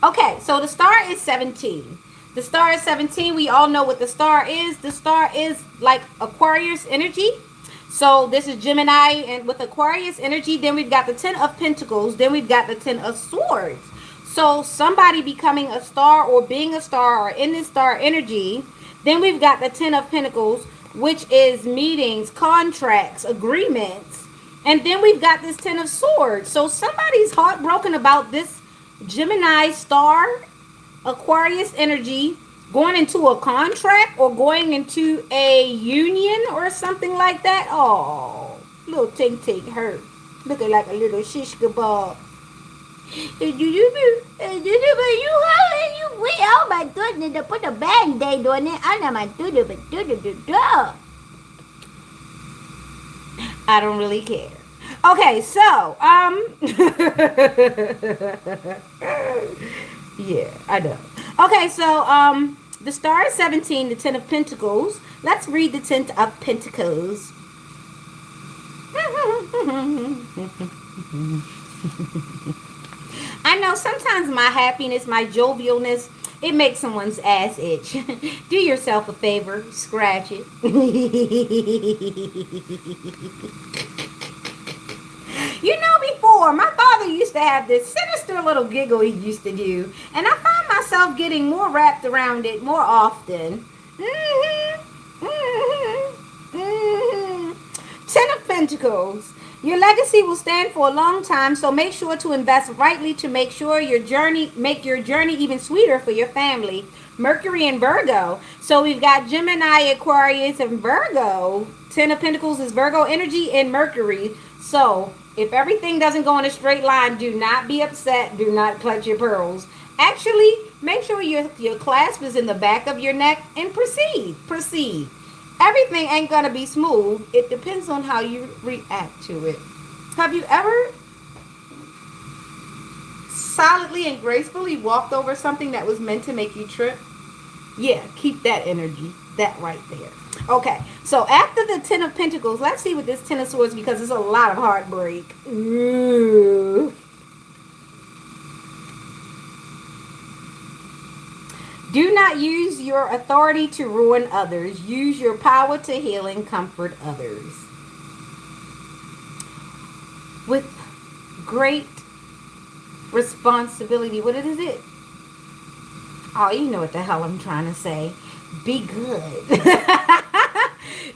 Okay, so the Star is 17. The Star is 17. We all know what the Star is. The Star is like Aquarius energy. So this is Gemini, and with Aquarius energy, then we've got the 10 of Pentacles. Then we've got the 10 of Swords. So somebody becoming a star or being a star or in this star energy. Then we've got the 10 of Pentacles, which is meetings, contracts, agreements. And then we've got this 10 of Swords. So somebody's heartbroken about this Gemini star, Aquarius energy, going into a contract or going into a union or something like that. Oh, little tink hurt. Looking like a little shish kebab. Oh my goodness, they put a band-aid on it. I don't really care. Okay, so yeah, I know. Okay, so the Star is 17, the 10 of Pentacles. Let's read the 10 of Pentacles. I know sometimes my happiness, my jovialness, it makes someone's ass itch. Do yourself a favor, scratch it. You know, before, my father used to have this sinister little giggle he used to do. And I find myself getting more wrapped around it more often. 10 of Pentacles. Your legacy will stand for a long time, so make sure to invest rightly to make sure make your journey even sweeter for your family. Mercury and Virgo. So we've got Gemini, Aquarius, and Virgo. 10 of Pentacles is Virgo energy and Mercury. So if everything doesn't go in a straight line, do not be upset. Do not clutch your pearls. Actually, make sure your clasp is in the back of your neck and proceed. Everything ain't gonna be smooth. It depends on how you react to it. Have you ever solidly and gracefully walked over something that was meant to make you trip? Yeah, keep that energy. That right there. Okay, so after the 10 of Pentacles, let's see what this 10 of Swords, because there's a lot of heartbreak. Ooh. Do not use your authority to ruin others. Use your power to heal and comfort others. With great responsibility. What is it? Oh, you know what the hell I'm trying to say. Be good.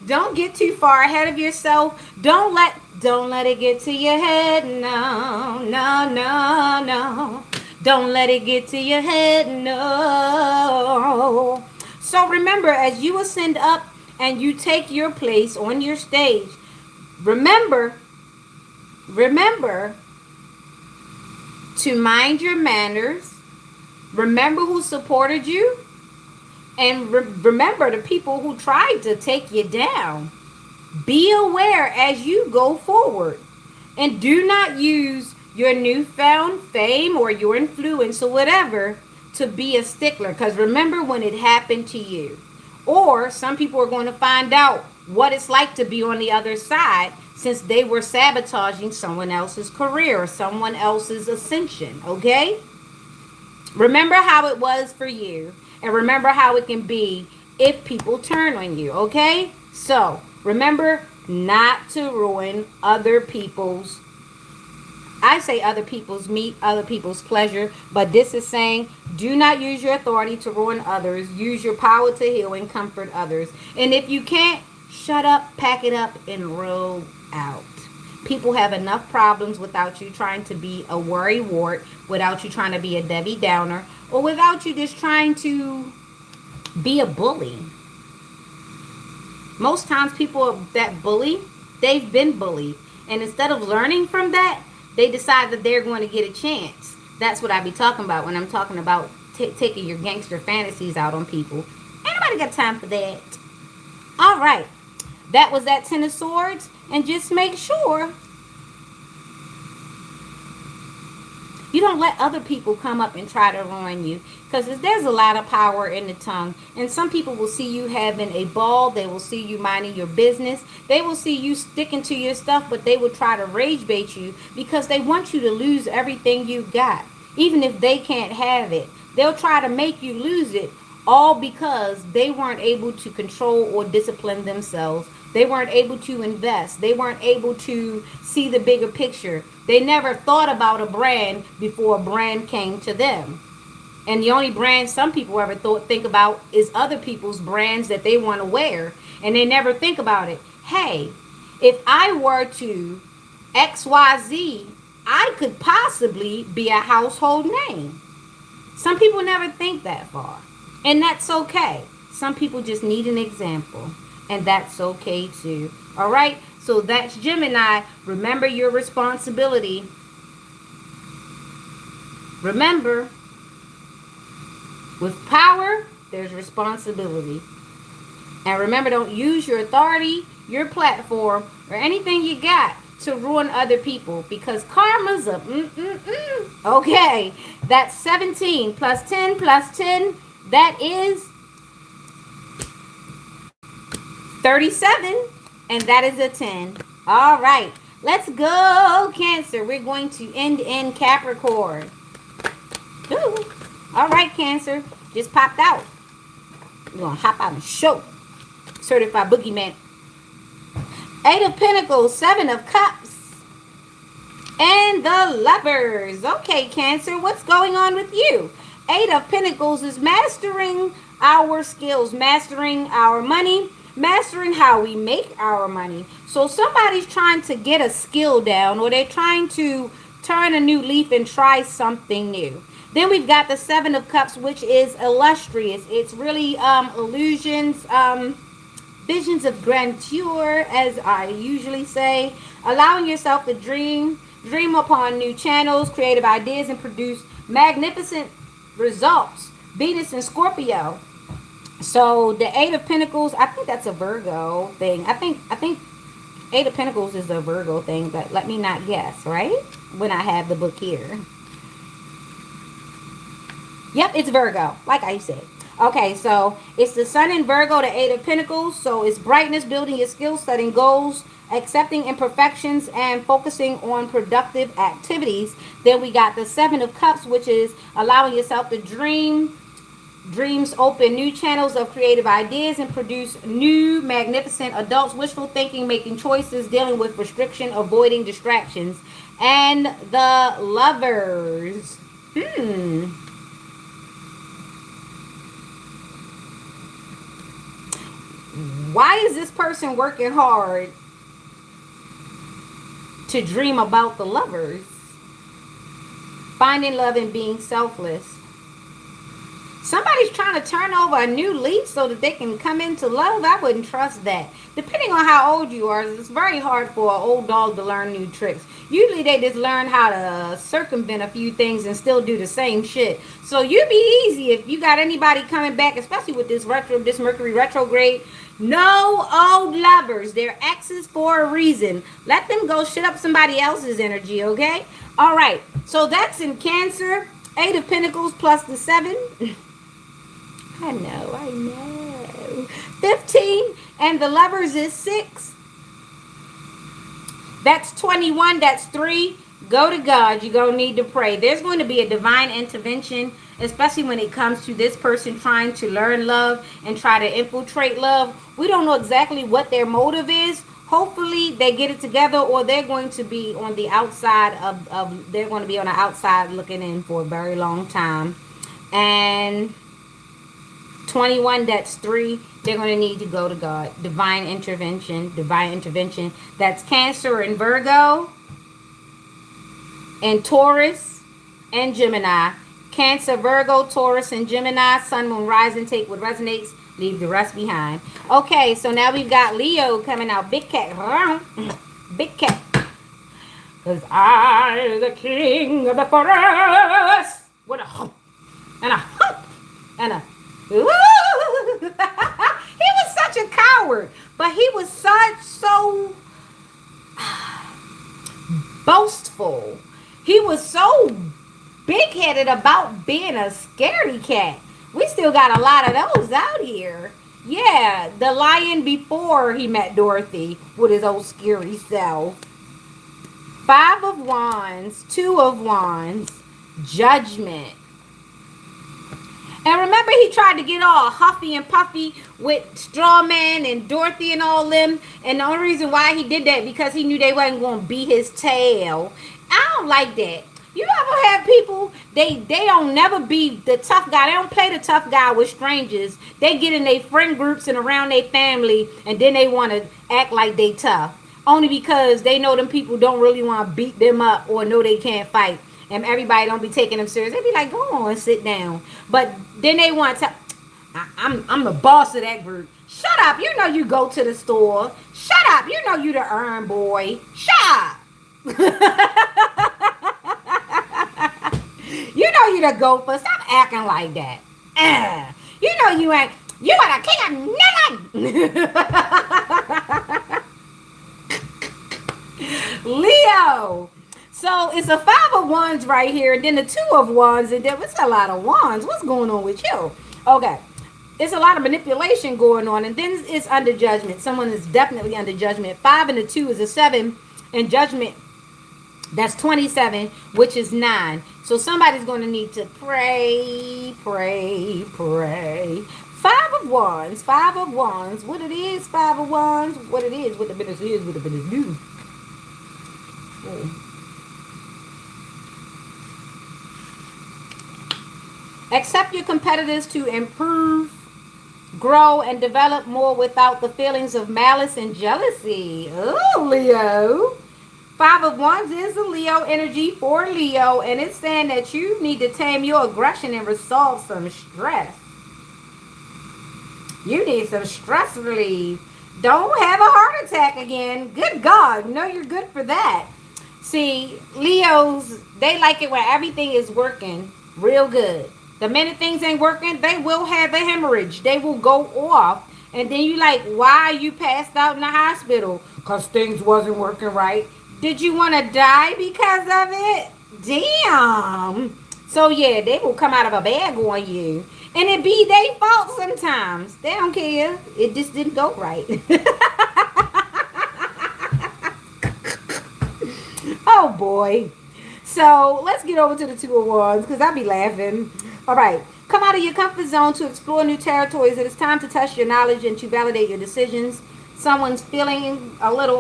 Don't get too far ahead of yourself. Don't let it get to your head. No. Don't let it get to your head, no. So remember, as you ascend up and you take your place on your stage, remember to mind your manners. Remember who supported you. And remember the people who tried to take you down. Be aware as you go forward. And do not use your newfound fame or your influence or whatever to be a stickler, because remember when it happened to you. Or some people are going to find out what it's like to be on the other side, since they were sabotaging someone else's career or someone else's ascension. Okay, remember how it was for you, and remember how it can be if people turn on you. Okay, so remember not to ruin other people's I say other people's meat, other people's pleasure, but this is saying do not use your authority to ruin others. Use your power to heal and comfort others. And if you can't, shut up, pack it up, and roll out. People have enough problems without you trying to be a worry wart, without you trying to be a Debbie Downer, or without you just trying to be a bully. Most times people that bully, they've been bullied. And instead of learning from that, they decide that they're going to get a chance. That's what I be talking about when I'm talking about taking your gangster fantasies out on people. Ain't nobody got time for that. All right. That was that Ten of Swords. And just make sure you don't let other people come up and try to ruin you. Because there's a lot of power in the tongue. And some people will see you having a ball. They will see you minding your business. They will see you sticking to your stuff. But they will try to rage bait you because they want you to lose everything you got. Even if they can't have it. They'll try to make you lose it. All because they weren't able to control or discipline themselves. They weren't able to invest. They weren't able to see the bigger picture. They never thought about a brand before a brand came to them. And the only brand some people ever think about is other people's brands that they want to wear. And they never think about it. Hey, if I were to XYZ, I could possibly be a household name. Some people never think that far. And that's okay. Some people just need an example. And that's okay too. All right? So that's Gemini. Remember your responsibility. Remember, with power, there's responsibility. And remember, don't use your authority, your platform, or anything you got to ruin other people. Because karma's a Okay. That's 17 plus 10 plus 10. That is 37, and that is a 10. All right, let's go, Cancer. We're going to end in Capricorn. Ooh. All right, Cancer, just popped out. We're going to hop out and show. Certified Boogeyman. 8 of Pentacles, 7 of Cups, and the Lovers. Okay, Cancer, what's going on with you? 8 of Pentacles is mastering our skills, mastering our money, mastering how we make our money. So somebody's trying to get a skill down, or they're trying to turn a new leaf and try something new. Then we've got the 7 of Cups, which is illustrious. It's really illusions, visions of grandeur, as I usually say. Allowing yourself to dream upon new channels, creative ideas, and produce magnificent results. Venus and Scorpio. So the 8 of Pentacles, I think that's a Virgo thing. I think 8 of Pentacles is a Virgo thing, but let me not guess, right? When I have the book here. Yep, it's Virgo, like I said. Okay, so it's the Sun in Virgo, the 8 of Pentacles. So it's brightness, building your skills, setting goals, accepting imperfections, and focusing on productive activities. Then we got the 7 of Cups, which is allowing yourself to dream. Dreams open new channels of creative ideas and produce new magnificent adults. Wishful thinking, making choices, dealing with restriction, avoiding distractions. And the Lovers. Why is this person working hard to dream about the Lovers? Finding love and being selfless. Somebody's trying to turn over a new leaf so that they can come into love. I wouldn't trust that. Depending on how old you are, it's very hard for an old dog to learn new tricks. Usually they just learn how to circumvent a few things and still do the same shit. So you'd be easy if you got anybody coming back, especially with this Mercury retrograde. No old lovers. They're exes for a reason. Let them go shit up somebody else's energy, okay? All right. So that's in Cancer. 8 of Pentacles plus the 7. I know. 15, and the Lovers is 6. That's 21. That's 3. Go to God. You're going to need to pray. There's going to be a divine intervention, especially when it comes to this person trying to learn love and try to infiltrate love. We don't know exactly what their motive is, Hopefully they get it together, or they're going to be on the outside of they're going to be on the outside looking in for a very long time. And 21, that's 3. They're going to need to go to God. Divine intervention. Divine intervention. That's Cancer and Virgo and Taurus and Gemini. Cancer, Virgo, Taurus, and Gemini. Sun, Moon, Rising. Take what resonates. Leave the rest behind. Okay, so now we've got Leo coming out. Big cat. Big cat. Because I, the king of the forest. What a hump. And a hump. And a... Ooh. He was such a coward. But he was so boastful. He was so big-headed about being a scaredy cat. We still got a lot of those out here. Yeah, the lion before he met Dorothy with his old scary self. 5 of Wands, 2 of Wands, Judgment. And remember, he tried to get all huffy and puffy with Strawman and Dorothy and all them. And the only reason why he did that because he knew they wasn't going to beat his tail. I don't like that. You ever have people, they don't never be the tough guy. They don't play the tough guy with strangers. They get in their friend groups and around their family, and then they want to act like they tough. Only because they know them people don't really want to beat them up or know they can't fight. And everybody don't be taking them serious. They be like, go on, sit down. But then they want to, I'm the boss of that group. Shut up. You know you go to the store. Shut up. You know you the errand boy. Shut up. You know you the gopher. Stop acting like that. You know you ain't. You are the king of nothing. Leo. So it's a 5 of Wands right here, and then the 2 of Wands, and then it's a lot of Wands. What's going on with you? Okay. It's a lot of manipulation going on, and then it's under judgment. Someone is definitely under judgment. 5 and the 2 is a 7, and judgment, that's 27, which is 9. So somebody's going to need to pray. 5 of Wands, 5 of Wands. What it is, 5 of Wands, what it is, what the business is, what the business do. Accept your competitors to improve, grow, and develop more without the feelings of malice and jealousy. Oh, Leo. 5 of Wands is a Leo energy for Leo, and it's saying that you need to tame your aggression and resolve some stress. You need some stress relief. Don't have a heart attack again. Good God. No, you're good for that. See, Leos, they like it when everything is working real good. The minute things ain't working, they will have a hemorrhage. They will go off. And then you like, why you passed out in the hospital? Because things wasn't working right. Did you want to die because of it? Damn. So yeah, they will come out of a bag on you. And it be their fault sometimes. They don't care. It just didn't go right. Oh boy. So let's get over to the 2 of Wands because I'll be laughing. All right. Come out of your comfort zone to explore new territories. It is time to test your knowledge and to validate your decisions. Someone's feeling a little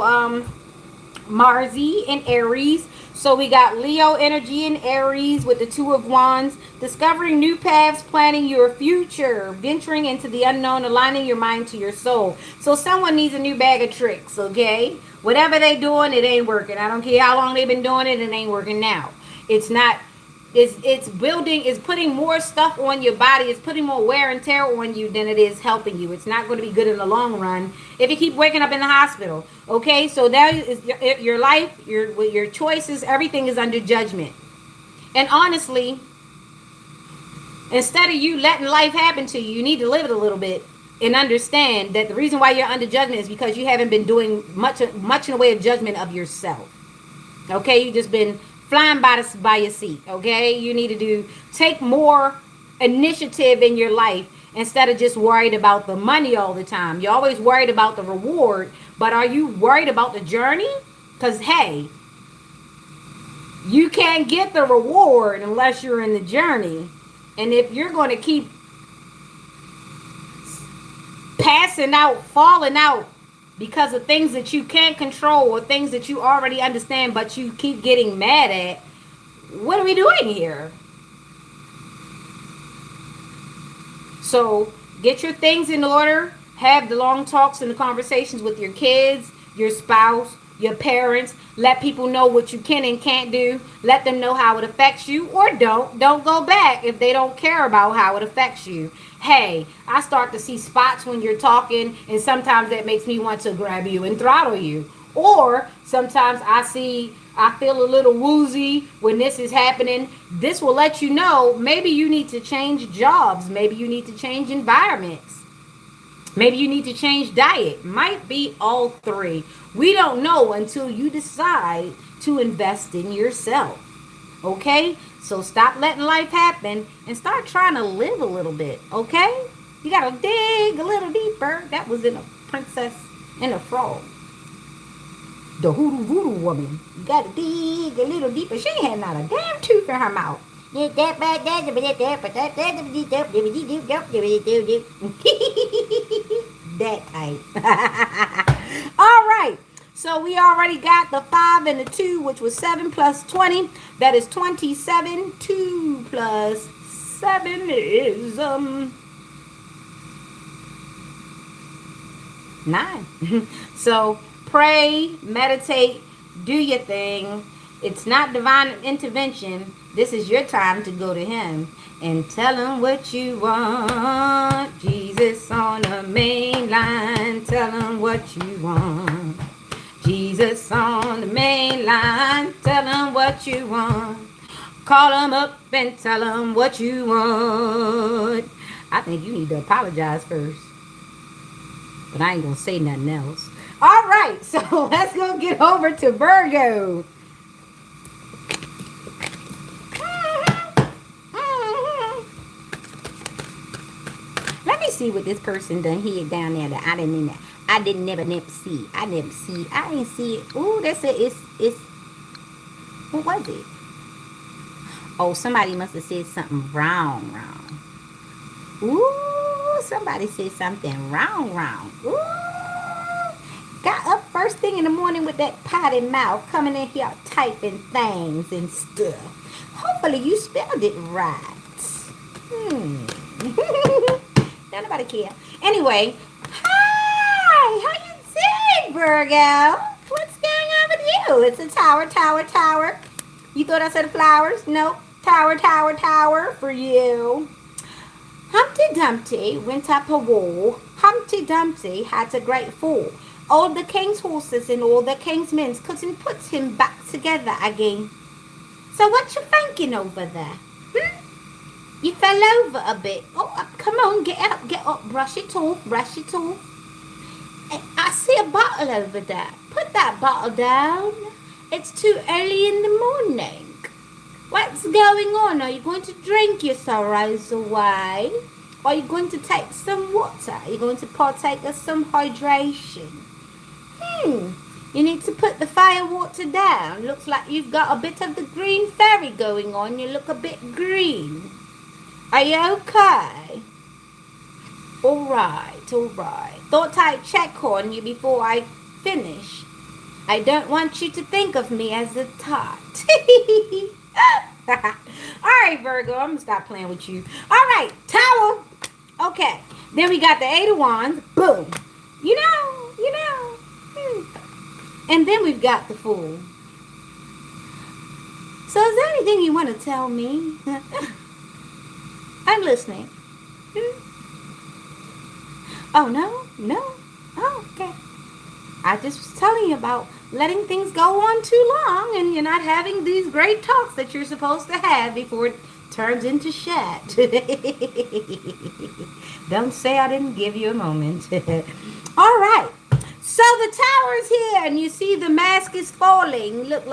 Marsy in Aries. So we got Leo energy in Aries with the 2 of Wands. Discovering new paths, planning your future, venturing into the unknown, aligning your mind to your soul. So someone needs a new bag of tricks, okay? Whatever they doing, it ain't working. I don't care how long they've been doing it, it ain't working now. It's not, it's building, it's putting more stuff on your body. It's putting more wear and tear on you than it is helping you. It's not going to be good in the long run if you keep waking up in the hospital. Okay, so that is your life, your choices, everything is under judgment. And honestly, instead of you letting life happen to you, you need to live it a little bit and understand that the reason why you're under judgment is because you haven't been doing much in the way of judgment of yourself. Okay, you just been flying by your seat. Okay, you need to take more initiative in your life instead of just worried about the money all the time. You're always worried about the reward, but are you worried about the journey? Because hey, you can't get the reward unless you're in the journey. And if you're going to keep passing out, falling out, because of things that you can't control or things that you already understand but you keep getting mad at, what are we doing here? So get your things in order. Have the long talks and the conversations with your kids, your spouse, your parents. Let people know what you can and can't do. Let them know how it affects you, or don't. Don't go back if they don't care about how it affects you. Hey, I start to see spots when you're talking, and sometimes that makes me want to grab you and throttle you. Or sometimes I feel a little woozy when this is happening. This will let you know maybe you need to change jobs. Maybe you need to change environments. Maybe you need to change diet. Might be all three. We don't know until you decide to invest in yourself. Okay? So stop letting life happen and start trying to live a little bit. Okay? You got to dig a little deeper. That was in a Princess and a Frog. The hoodoo voodoo woman. You gotta dig a little deeper. She ain't had not a damn tooth in her mouth. That type. All right. So we already got the 5 and the 2, which was 7 plus 20. That is 27. 2 plus 7 is 9. So pray, meditate, do your thing. It's not divine intervention. This is your time to go to him and tell him what you want. Jesus on the main line, tell him what you want. Jesus on the main line, tell him what you want. Call him up and tell him what you want. I think you need to apologize first. But I ain't gonna say nothing else. All right, so let's go get over to Virgo. Let me see what this person done here down there that I didn't never see. I didn't see it. Ooh, that's it. It's what was it? Oh, somebody must have said something wrong. Ooh, somebody said something wrong. Ooh. Got up first thing in the morning with that potty mouth, coming in here typing things and stuff. Hopefully you spelled it right. Don't nobody care. Anyway, hi, how you doing, Virgo? What's going on with you? It's a tower. You thought I said flowers? Nope. Tower for you. Humpty Dumpty went up a wall. Humpty Dumpty had a great fall. All the king's horses and all the king's men couldn't put him back together again. So what you thinking over there? You fell over a bit. Oh, come on, get up, brush it off. I see a bottle over there. Put that bottle down. It's too early in the morning. What's going on? Are you going to drink your sorrows away? Or are you going to take some water? Are you going to partake of some hydration? You need to put the fire water down. Looks like you've got a bit of the green fairy going on. You look a bit green. Are you okay? All right. Thought I'd check on you before I finish. I don't want you to think of me as a tot. All right, Virgo, I'm going to stop playing with you. All right, Tower. Okay, then we got the 8 of Wands. Boom. You know. And then we've got the Fool. So is there anything you want to tell me? I'm listening. Oh, no? Oh, okay. I just was telling you about letting things go on too long and you're not having these great talks that you're supposed to have before it turns into shit. Don't say I didn't give you a moment. All right. So the tower's here and you see the mask is falling. Look.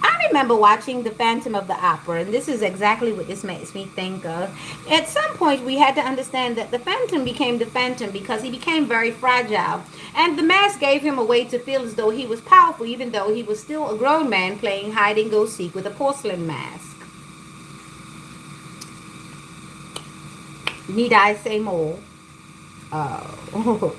I remember watching The Phantom of the Opera, and this is exactly what this makes me think of. At some point, we had to understand that the Phantom became the Phantom because he became very fragile. And the mask gave him a way to feel as though he was powerful, even though he was still a grown man playing hide-and-go-seek with a porcelain mask. Need I say more? Oh.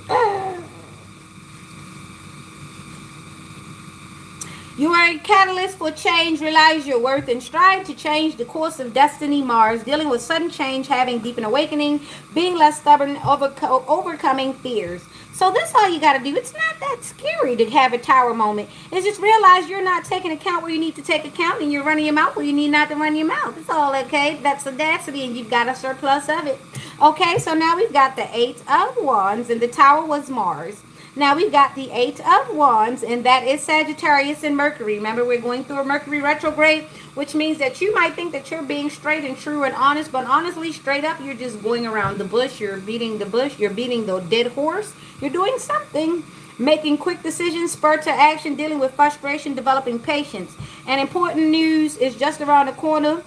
You are a catalyst for change. Realize your worth and strive to change the course of destiny. Mars, dealing with sudden change, having deep and awakening, being less stubborn, overcoming fears. So that's all you got to do. It's not that scary to have a tower moment. It's just realize you're not taking account where you need to take account, and you're running your mouth where you need not to run your mouth. It's all okay. That's audacity, and you've got a surplus of it. Okay, so now we've got the Eight of Wands, and the tower was Mars. Now we've got the Eight of Wands, and that is Sagittarius and Mercury. Remember, we're going through a Mercury retrograde, which means that you might think that you're being straight and true and honest, but honestly, straight up, you're just going around the bush. You're beating the bush. You're beating the dead horse. You're doing something. Making quick decisions, spur to action, dealing with frustration, developing patience. And important news is just around the corner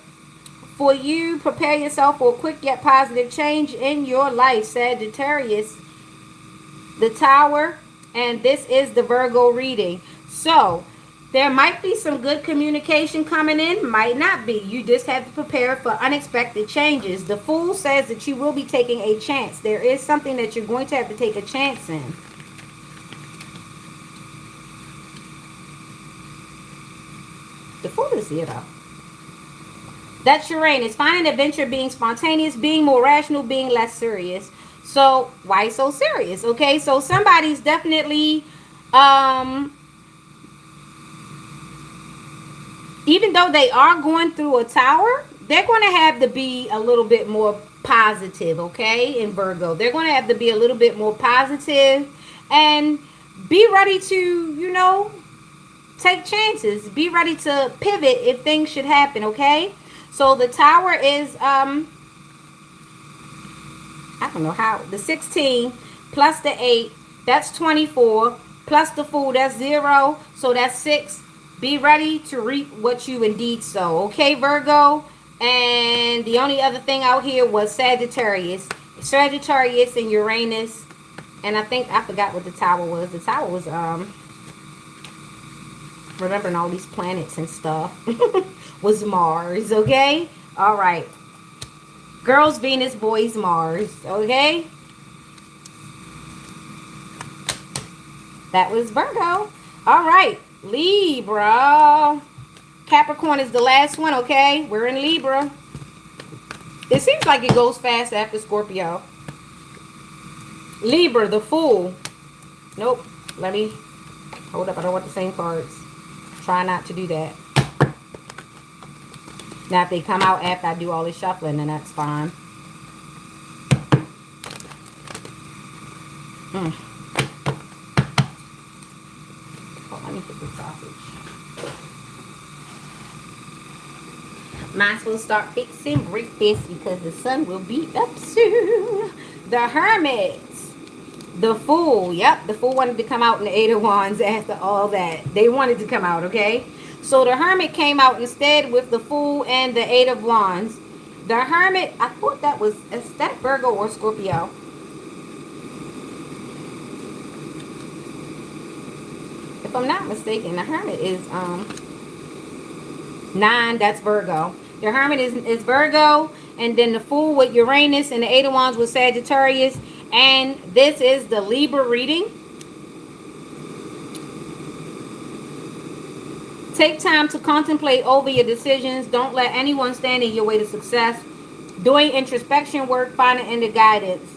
for you. Prepare yourself for a quick yet positive change in your life, Sagittarius, the tower, and this is the Virgo reading. So there might be some good communication coming in, might not be. You just have to prepare for unexpected changes. The Fool says that you will be taking a chance. There is something that you're going to have to take a chance in. The Fool is here though. That's Uranus. Finding adventure, being spontaneous, being more rational, being less serious. So why so serious? Okay, so somebody's definitely even though they are going through a tower, they're going to have to be a little bit more positive, okay? In Virgo, they're going to have to be a little bit more positive and be ready to, take chances. Be ready to pivot if things should happen, okay? So the tower is I don't know how. The 16 plus the 8, that's 24. Plus the Fool, that's 0. So that's 6. Be ready to reap what you indeed sow. Okay, Virgo? And the only other thing out here was Sagittarius. Sagittarius and Uranus. And I forgot what the tower was. The tower was, remembering all these planets and stuff, was Mars, okay? All right. Girls, Venus, boys, Mars. Okay? That was Virgo. All right. Libra. Capricorn is the last one, okay? We're in Libra. It seems like it goes fast after Scorpio. Libra, the Fool. Nope. Let me hold up. I don't want the same cards. Try not to do that. Now, if they come out after I do all this shuffling, then that's fine. Oh, let me put this sausage. Might as well start fixing breakfast because the sun will be up soon. The Hermit. The Fool. Yep, the Fool wanted to come out in the Eight of Wands after all that. They wanted to come out, okay? So the Hermit came out instead with the Fool and the Eight of Wands. The Hermit, I thought is that Virgo or Scorpio? If I'm not mistaken, the Hermit is 9, that's Virgo. The Hermit is Virgo, and then the Fool with Uranus and the Eight of Wands with Sagittarius. And this is the Libra reading. Take time to contemplate over your decisions. Don't let anyone stand in your way to success. Doing introspection work, finding inner guidance.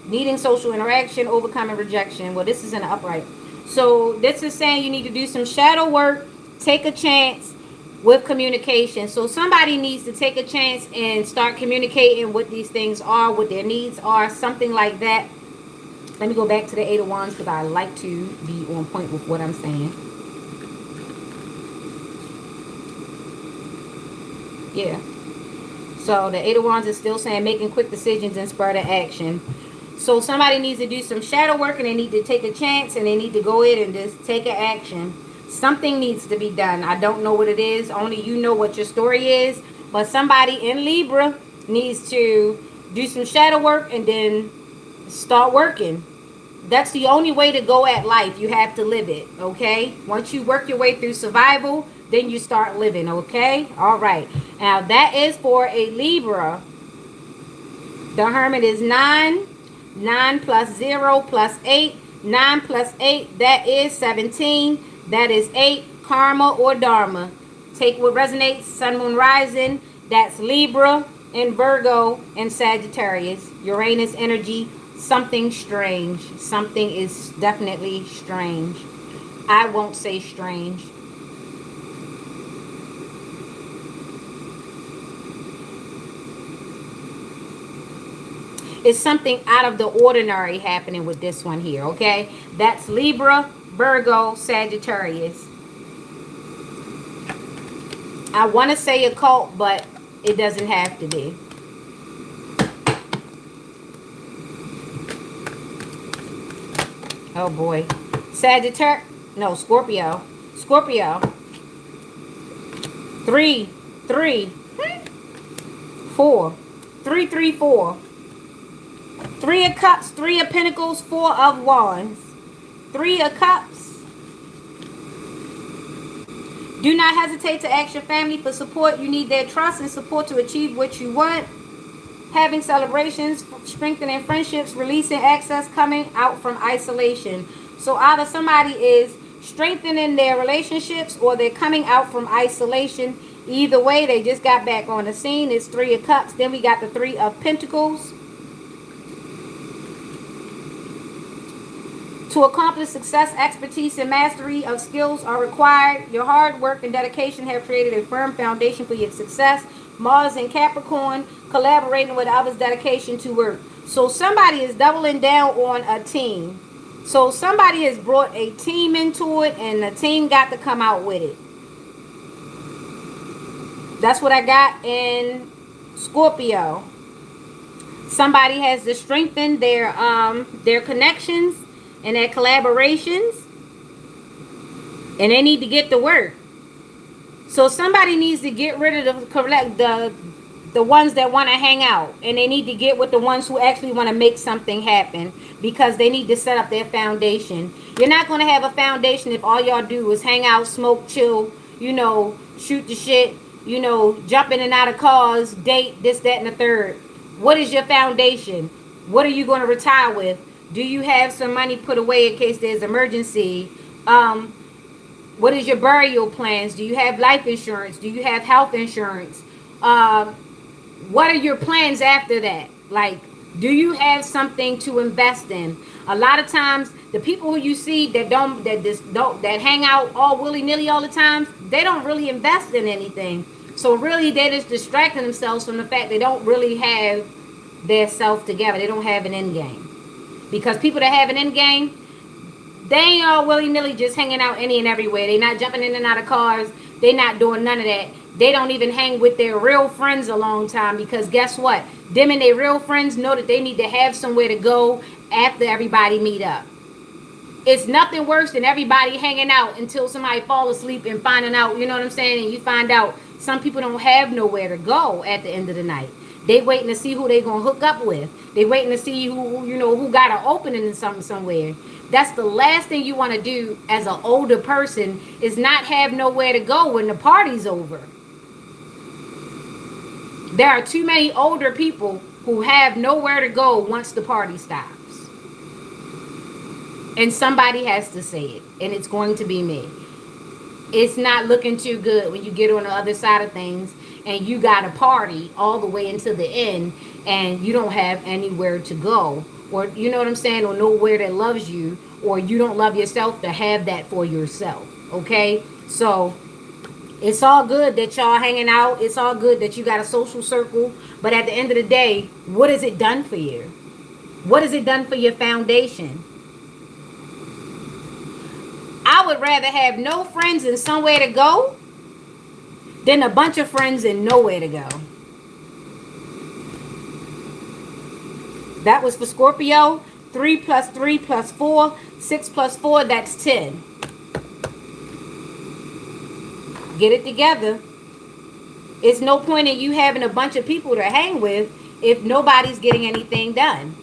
Needing social interaction, overcoming rejection. Well, this is in the upright. So this is saying you need to do some shadow work. Take a chance with communication. So somebody needs to take a chance and start communicating what these things are, what their needs are, something like that. Let me go back to the Eight of Wands because I like to be on point with what I'm saying. Yeah. So the Eight of Wands is still saying making quick decisions and spur to action. So somebody needs to do some shadow work and they need to take a chance and they need to go in and just take an action. Something needs to be done. I don't know what it is. Only you know what your story is. But somebody in Libra needs to do some shadow work and then start working. That's the only way to go at life. You have to live it, okay? Once you work your way through survival, then you start living, okay? All right. Now, that is for a Libra. The Hermit is 9. 9 plus 0 plus 8. 9 plus 8, that is 17. That is 8 karma or dharma. Take what resonates. Sun, moon, rising. That's Libra and Virgo and Sagittarius. Uranus energy. Something strange. Something is definitely strange. I won't say strange. It's something out of the ordinary happening with this one here, okay? That's Libra, Virgo, Sagittarius. I want to say occult, but it doesn't have to be. Oh boy. Sagittarius. No, Scorpio. Scorpio. 3, 3, 4. 3, 3, 4. 3 of Cups, 3 of Pentacles, 4 of Wands. 3 of Cups. Do not hesitate to ask your family for support. You need their trust and support to achieve what you want. Having celebrations, strengthening friendships, releasing access, coming out from isolation. So either somebody is strengthening their relationships or they're coming out from isolation. Either way, they just got back on the scene. It's 3 of Cups. Then we got the 3 of Pentacles. To accomplish success, expertise, and mastery of skills are required. Your hard work and dedication have created a firm foundation for your success. Mars and Capricorn, collaborating with others' dedication to work. So somebody is doubling down on a team. So somebody has brought a team into it, and the team got to come out with it. That's what I got in Scorpio. Somebody has to strengthen their connections and their collaborations, and they need to get to work. So somebody needs to get rid of the ones that want to hang out, and they need to get with the ones who actually want to make something happen, because they need to set up their foundation. You're not going to have a foundation if all y'all do is hang out, smoke, chill, shoot the shit, jump in and out of cars, date, this, that, and the third. What is your foundation? What are you going to retire with? Do you have some money put away in case there's emergency? What is your burial plans? Do you have life insurance? Do you have health insurance? What are your plans after that? Like, do you have something to invest in? A lot of times, the people who you see that hang out all willy-nilly all the time, they don't really invest in anything. So really, they're just distracting themselves from the fact they don't really have their self together. They don't have an end game. Because people that have an end game, they ain't all willy-nilly just hanging out any and everywhere. They not jumping in and out of cars. They not doing none of that. They don't even hang with their real friends a long time, because guess what? Them and their real friends know that they need to have somewhere to go after everybody meet up. It's nothing worse than everybody hanging out until somebody fall asleep and finding out, you know what I'm saying? And you find out some people don't have nowhere to go at the end of the night. They waiting to see who they gonna hook up with. They waiting to see who got an opening in somewhere. That's the last thing you want to do as an older person, is not have nowhere to go when the party's over. There are too many older people who have nowhere to go once the party stops. And somebody has to say it, and it's going to be me. It's not looking too good when you get on the other side of things and you got a party all the way until the end and you don't have anywhere to go, or you know what I'm saying, or nowhere that loves you, or you don't love yourself to have that for yourself. Okay, so it's all good that y'all hanging out. It's all good that you got a social circle, but at the end of the day, what has it done for you? What has it done for your foundation? I would rather have no friends and somewhere to go than a bunch of friends and nowhere to go. That was for Scorpio. 3 plus 3 plus 4. 6 plus 4, that's 10. Get it together. It's no point in you having a bunch of people to hang with if nobody's getting anything done.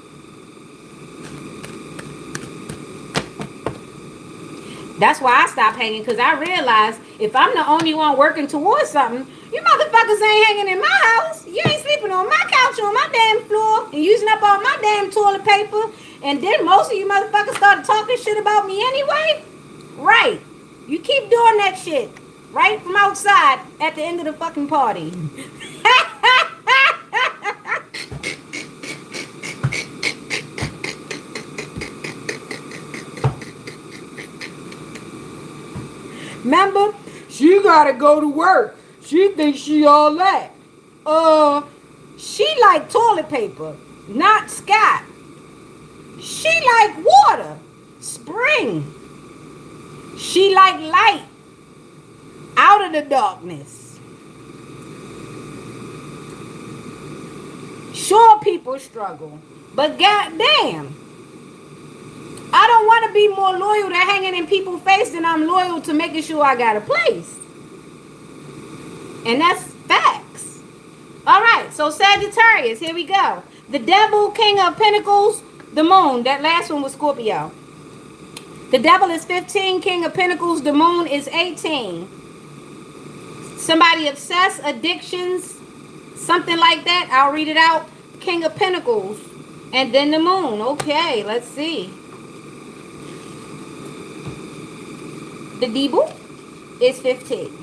That's why I stopped hanging, because I realized if I'm the only one working towards something, you motherfuckers ain't hanging in my house. You ain't sleeping on my couch, on my damn floor, and using up all my damn toilet paper. And then most of you motherfuckers started talking shit about me anyway. Right. You keep doing that shit right from outside at the end of the fucking party. Remember? She gotta go to work. She thinks she all that. She like toilet paper, not Scott. She like water, spring. She like light, out of the darkness. Sure, people struggle, but goddamn, I don't want to be more loyal to hanging in people's face than I'm loyal to making sure I got a place. And that's facts. All right, so Sagittarius, here we go. The devil, king of pentacles, the moon. That last one was Scorpio. The devil is 15, king of pentacles, the moon is 18. Somebody obsessed, addictions, something like that. I'll read it out. King of pentacles, and then the moon. Okay, let's see. The devil is 15.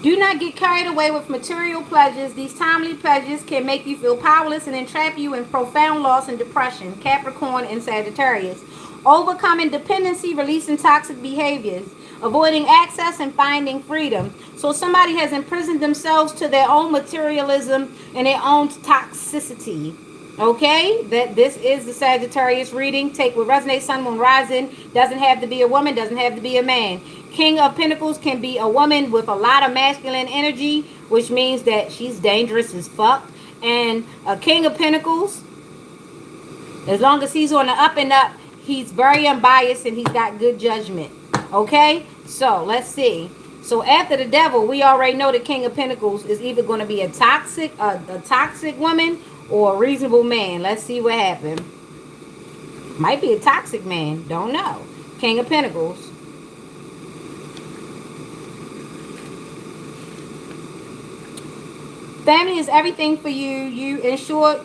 Do not get carried away with material pleasures. These timely pleasures can make you feel powerless and entrap you in profound loss and depression. Capricorn and Sagittarius. Overcoming dependency, releasing toxic behaviors, avoiding access and finding freedom. So somebody has imprisoned themselves to their own materialism and their own toxicity. Okay, that this is the Sagittarius reading. Take what resonates. Sun, moon, rising. Doesn't have to be a woman, doesn't have to be a man. King of Pentacles can be a woman with a lot of masculine energy, which means that she's dangerous as fuck. And a King of Pentacles, as long as he's on the up and up, he's very unbiased and he's got good judgment. Okay, so let's see. So after the devil, we already know the King of Pentacles is either going to be a toxic woman or a reasonable man. Let's see what happened. Might be a toxic man. Don't know. King of Pentacles. Family is everything for you. You ensure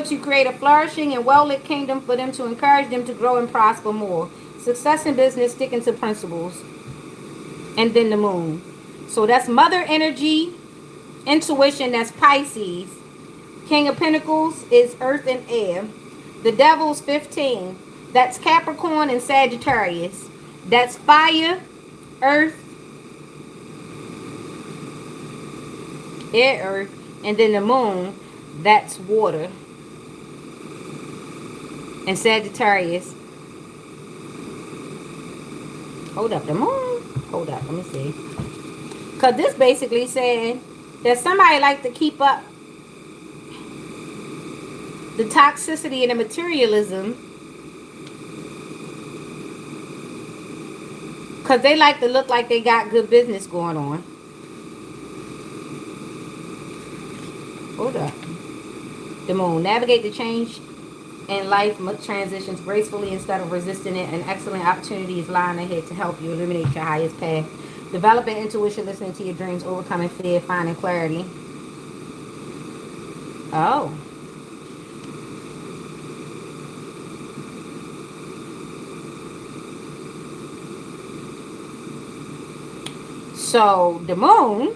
to create a flourishing and well-lit kingdom for them to encourage them to grow and prosper more. Success in business, sticking to principles. And then the moon. So that's mother energy, intuition, that's Pisces. King of Pentacles is earth and air. The devil's 15. That's Capricorn and Sagittarius. That's fire, earth, air, earth, and then the moon, that's water. And Sagittarius. Hold up, the moon. Hold up, let me see. Because this basically said that somebody like to keep up the toxicity and the materialism because they like to look like they got good business going on. Hold up. The moon. Navigate the change in life, transitions gracefully instead of resisting it. An excellent opportunity is lying ahead to help you illuminate your highest path. Developing intuition, listening to your dreams, overcoming fear, finding clarity. Oh. So the moon,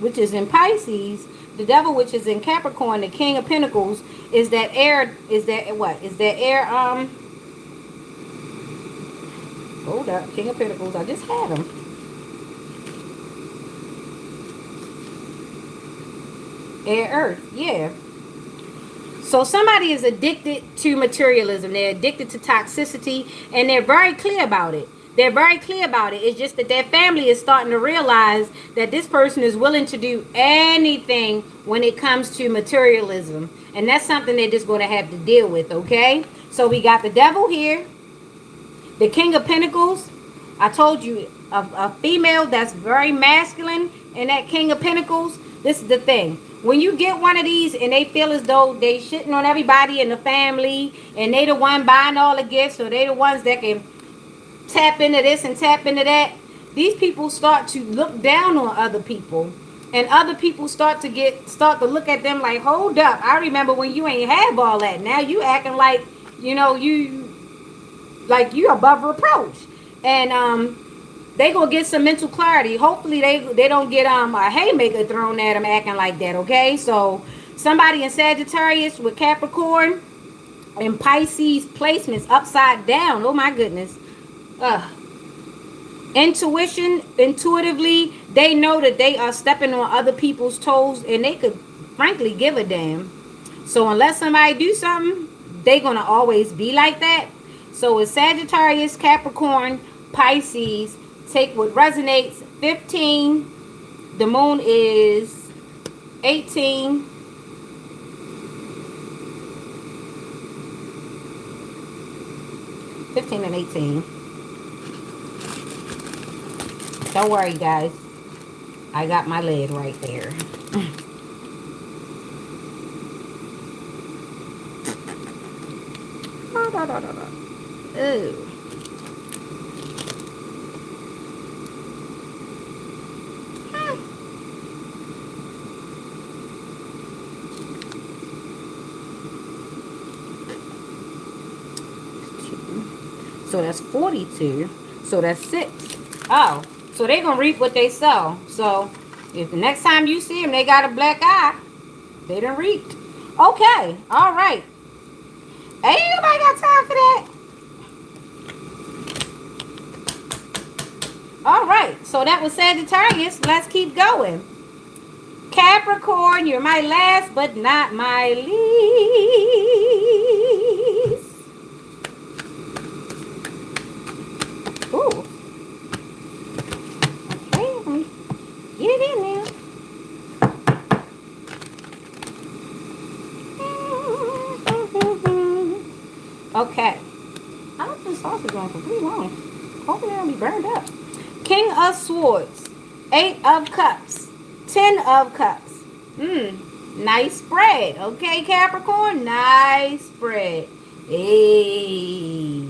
which is in Pisces, the devil, which is in Capricorn, the King of Pentacles, is that air, is that what? Is that air, hold up, King of Pentacles, I just had him. Air, earth, yeah. So somebody is addicted to materialism. They're addicted to toxicity, and they're very clear about it. They're very clear about it. It's just that their family is starting to realize that this person is willing to do anything when it comes to materialism. And that's something they're just going to have to deal with, okay? So we got the devil here. The King of Pentacles. I told you, a female that's very masculine in that King of Pentacles. This is the thing. When you get one of these and they feel as though they shitting on everybody in the family and they the one buying all the gifts, or they the ones that can tap into this and tap into that, these people start to look down on other people, and other people start to look at them like, hold up, I remember when you ain't have all that. Now you acting like, you know, you Like, you above reproach. And they gonna get some mental clarity. Hopefully they don't get a haymaker thrown at them acting like that, okay? So somebody in Sagittarius with Capricorn and Pisces placements upside down. Oh my goodness. Intuitively, they know that they are stepping on other people's toes, and they could frankly give a damn. So unless somebody do something, they gonna always be like that. So it's Sagittarius, Capricorn, Pisces. Take what resonates. 15. The moon is 18. And 18. Don't worry, guys. I got my lid right there. Ooh. So that's 42. So that's 6. Oh, so they're going to reap what they sow. So if the next time you see them, they got a black eye, they done reaped. Okay, all right. Ain't nobody got time for that. All right, so that was Sagittarius. Let's keep going. Capricorn, you're my last but not my least. Ooh. Okay, let me get it in there. Okay. I don't think sauce is going for pretty long. Hopefully it'll be burned up. King of Swords. 8 of Cups. 10 of Cups. Nice spread. Okay, Capricorn? Nice spread. Hey.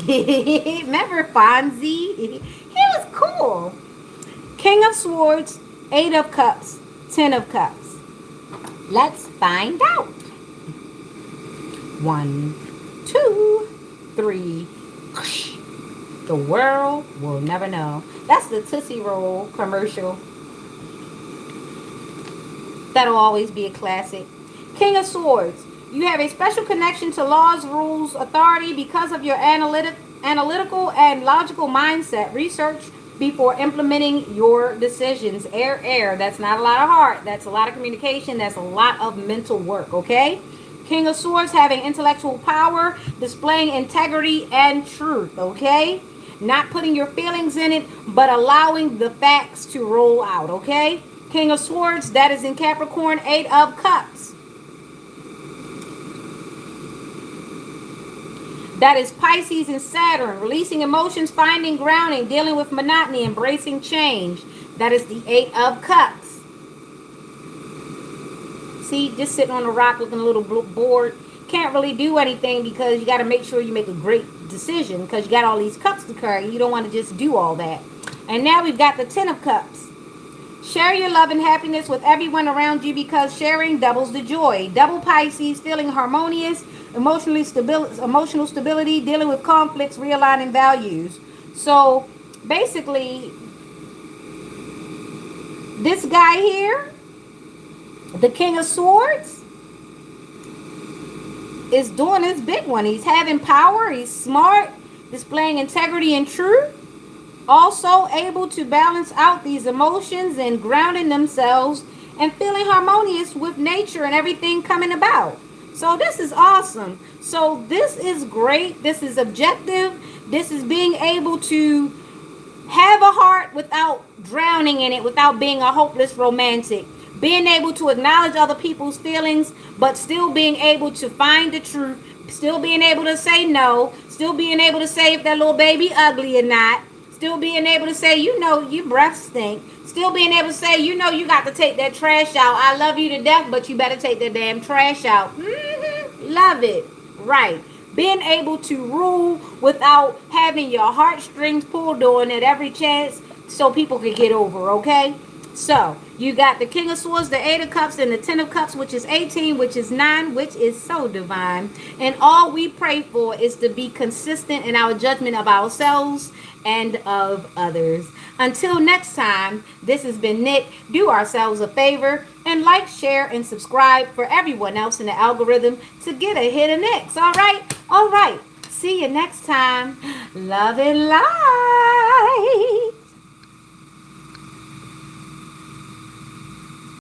Remember Fonzie? He was cool. King of Swords. 8 of Cups. 10 of Cups. Let's find out. 1, 2, 3. The world will never know. That's the Tootsie Roll commercial. That'll always be a classic. King of Swords. You have a special connection to laws, rules, authority because of your analytical and logical mindset. Research before implementing your decisions. Air. That's not a lot of heart. That's a lot of communication. That's a lot of mental work, okay? King of Swords, having intellectual power, displaying integrity and truth, okay? Not putting your feelings in it, but allowing the facts to roll out, okay? King of Swords, that is in Capricorn. 8 of Cups. That is Pisces and Saturn. Releasing emotions, finding grounding, dealing with monotony, embracing change. That is the 8 of Cups. See, just sitting on a rock looking a little bored. Can't really do anything because you got to make sure you make a great decision because you got all these cups to carry. You don't want to just do all that. And now we've got the 10 of Cups. Share your love and happiness with everyone around you because sharing doubles the joy. Double Pisces, feeling harmonious, emotional stability, dealing with conflicts, realigning values. So basically, this guy here, the King of Swords, is doing his big one. He's having power. He's smart, displaying integrity and truth. Also able to balance out these emotions and grounding themselves and feeling harmonious with nature and everything coming about. So this is awesome. So this is great. This is objective. This is being able to have a heart without drowning in it, without being a hopeless romantic. Being able to acknowledge other people's feelings, but still being able to find the truth. Still being able to say no. Still being able to say if that little baby ugly or not. Still being able to say, you know, your breath stink. Still being able to say, you know, you got to take that trash out. I love you to death, but you better take that damn trash out. Love it. Right. Being able to rule without having your heartstrings pulled on at every chance so people can get over, okay? So you got the King of Swords, the Eight of Cups, and the Ten of Cups, which is 18, which is 9, which is so divine. And all we pray for is to be consistent in our judgment of ourselves and of others. Until next time, this has been Nick. Do ourselves a favor and like, share, and subscribe for everyone else in the algorithm to get a hit of Nick's. All right? All right. See you next time. Love and light.